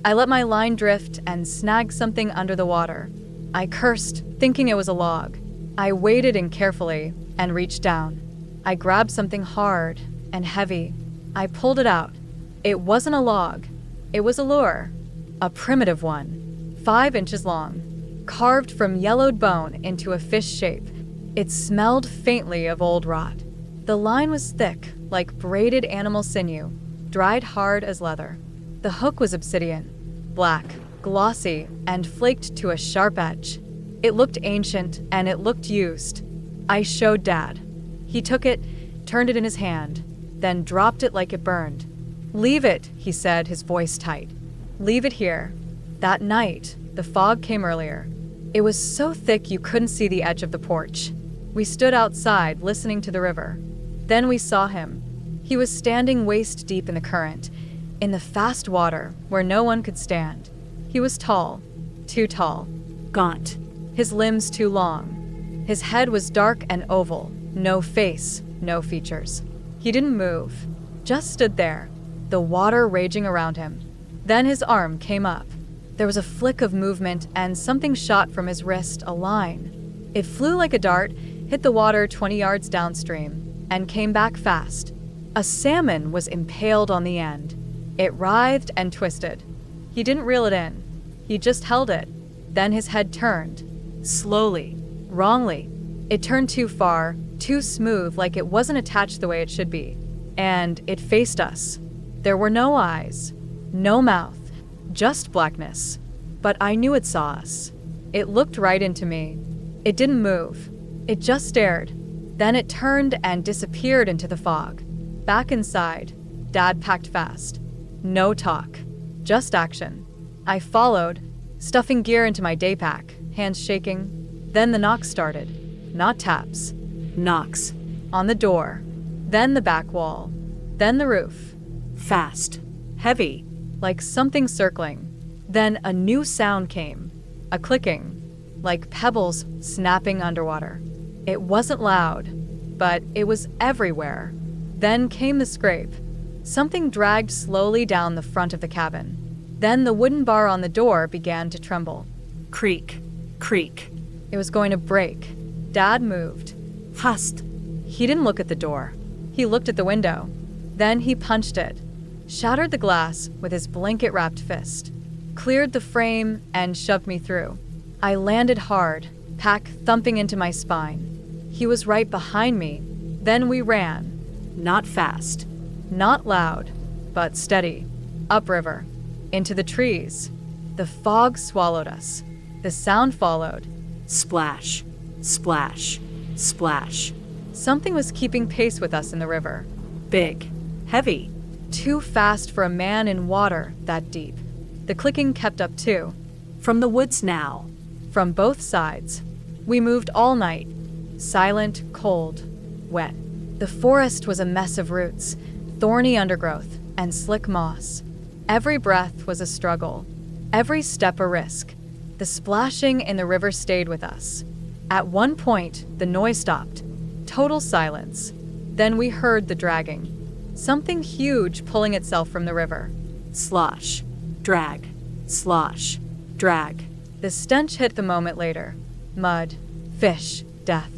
I let my line drift and snagged something under the water. I cursed, thinking it was a log. I waded in carefully and reached down. I grabbed something hard and heavy. I pulled it out. It wasn't a log. It was a lure. A primitive one, 5 inches long, carved from yellowed bone into a fish shape. It smelled faintly of old rot. The line was thick, like braided animal sinew, dried hard as leather. The hook was obsidian, black, glossy, and flaked to a sharp edge. It looked ancient, and it looked used. I showed Dad. He took it, turned it in his hand, then dropped it like it burned. "Leave it," he said, his voice tight. "Leave it here." That night, the fog came earlier. It was so thick you couldn't see the edge of the porch. We stood outside, listening to the river. Then we saw him. He was standing waist deep in the current, in the fast water where no one could stand. He was tall, too tall. Gaunt. His limbs too long. His head was dark and oval, no face, no features. He didn't move, just stood there, the water raging around him. Then his arm came up. There was a flick of movement and something shot from his wrist, a line. It flew like a dart, hit the water 20 yards downstream, and came back fast. A salmon was impaled on the end. It writhed and twisted. He didn't reel it in. He just held it. Then his head turned. Slowly. Wrongly. It turned too far, too smooth, like it wasn't attached the way it should be. And it faced us. There were no eyes, no mouth, just blackness. But I knew it saw us. It looked right into me. It didn't move. It just stared. Then it turned and disappeared into the fog. Back inside, Dad packed fast. No talk, just action. I followed, stuffing gear into my day pack, hands shaking. Then the knocks started. Not taps. Knocks. On the door. Then the back wall. Then the roof. Fast. Heavy. Like something circling. Then a new sound came. A clicking. Like pebbles snapping underwater. It wasn't loud, but it was everywhere. Then came the scrape. Something dragged slowly down the front of the cabin. Then the wooden bar on the door began to tremble. Creak. Creak. It was going to break. Dad moved. Hust. He didn't look at the door. He looked at the window. Then he punched it. Shattered the glass with his blanket-wrapped fist. Cleared the frame and shoved me through. I landed hard, pack thumping into my spine. He was right behind me. Then we ran. Not fast. Not loud, but steady. Upriver. Into the trees. The fog swallowed us. The sound followed. Splash. Splash. Splash. Something was keeping pace with us in the river. Big. Heavy. Too fast for a man in water that deep. The clicking kept up too. From the woods now. From both sides. We moved all night. Silent, cold, wet. The forest was a mess of roots, thorny undergrowth, and slick moss. Every breath was a struggle. Every step a risk. The splashing in the river stayed with us. At one point, the noise stopped. Total silence. Then we heard the dragging. Something huge pulling itself from the river. Slosh. Drag. Slosh. Drag. The stench hit the moment later. Mud. Fish. Death.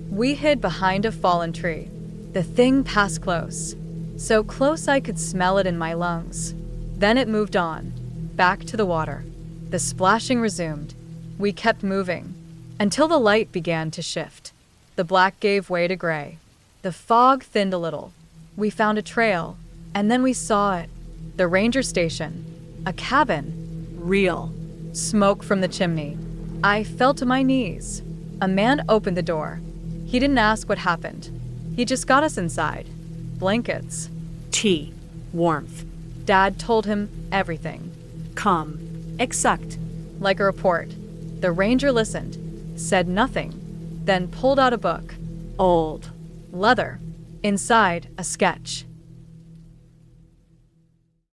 We hid behind a fallen tree. The thing passed close. So close I could smell it in my lungs. Then it moved on. Back to the water. The splashing resumed. We kept moving. Until the light began to shift. The black gave way to gray. The fog thinned a little. We found a trail. And then we saw it. The ranger station. A cabin. Real. Smoke from the chimney. I fell to my knees. A man opened the door. He didn't ask what happened. He just got us inside. Blankets. Tea. Warmth. Dad told him everything. Come. Exact. Like a report. The ranger listened, said nothing, then pulled out a book. Old. Leather. Inside, a sketch.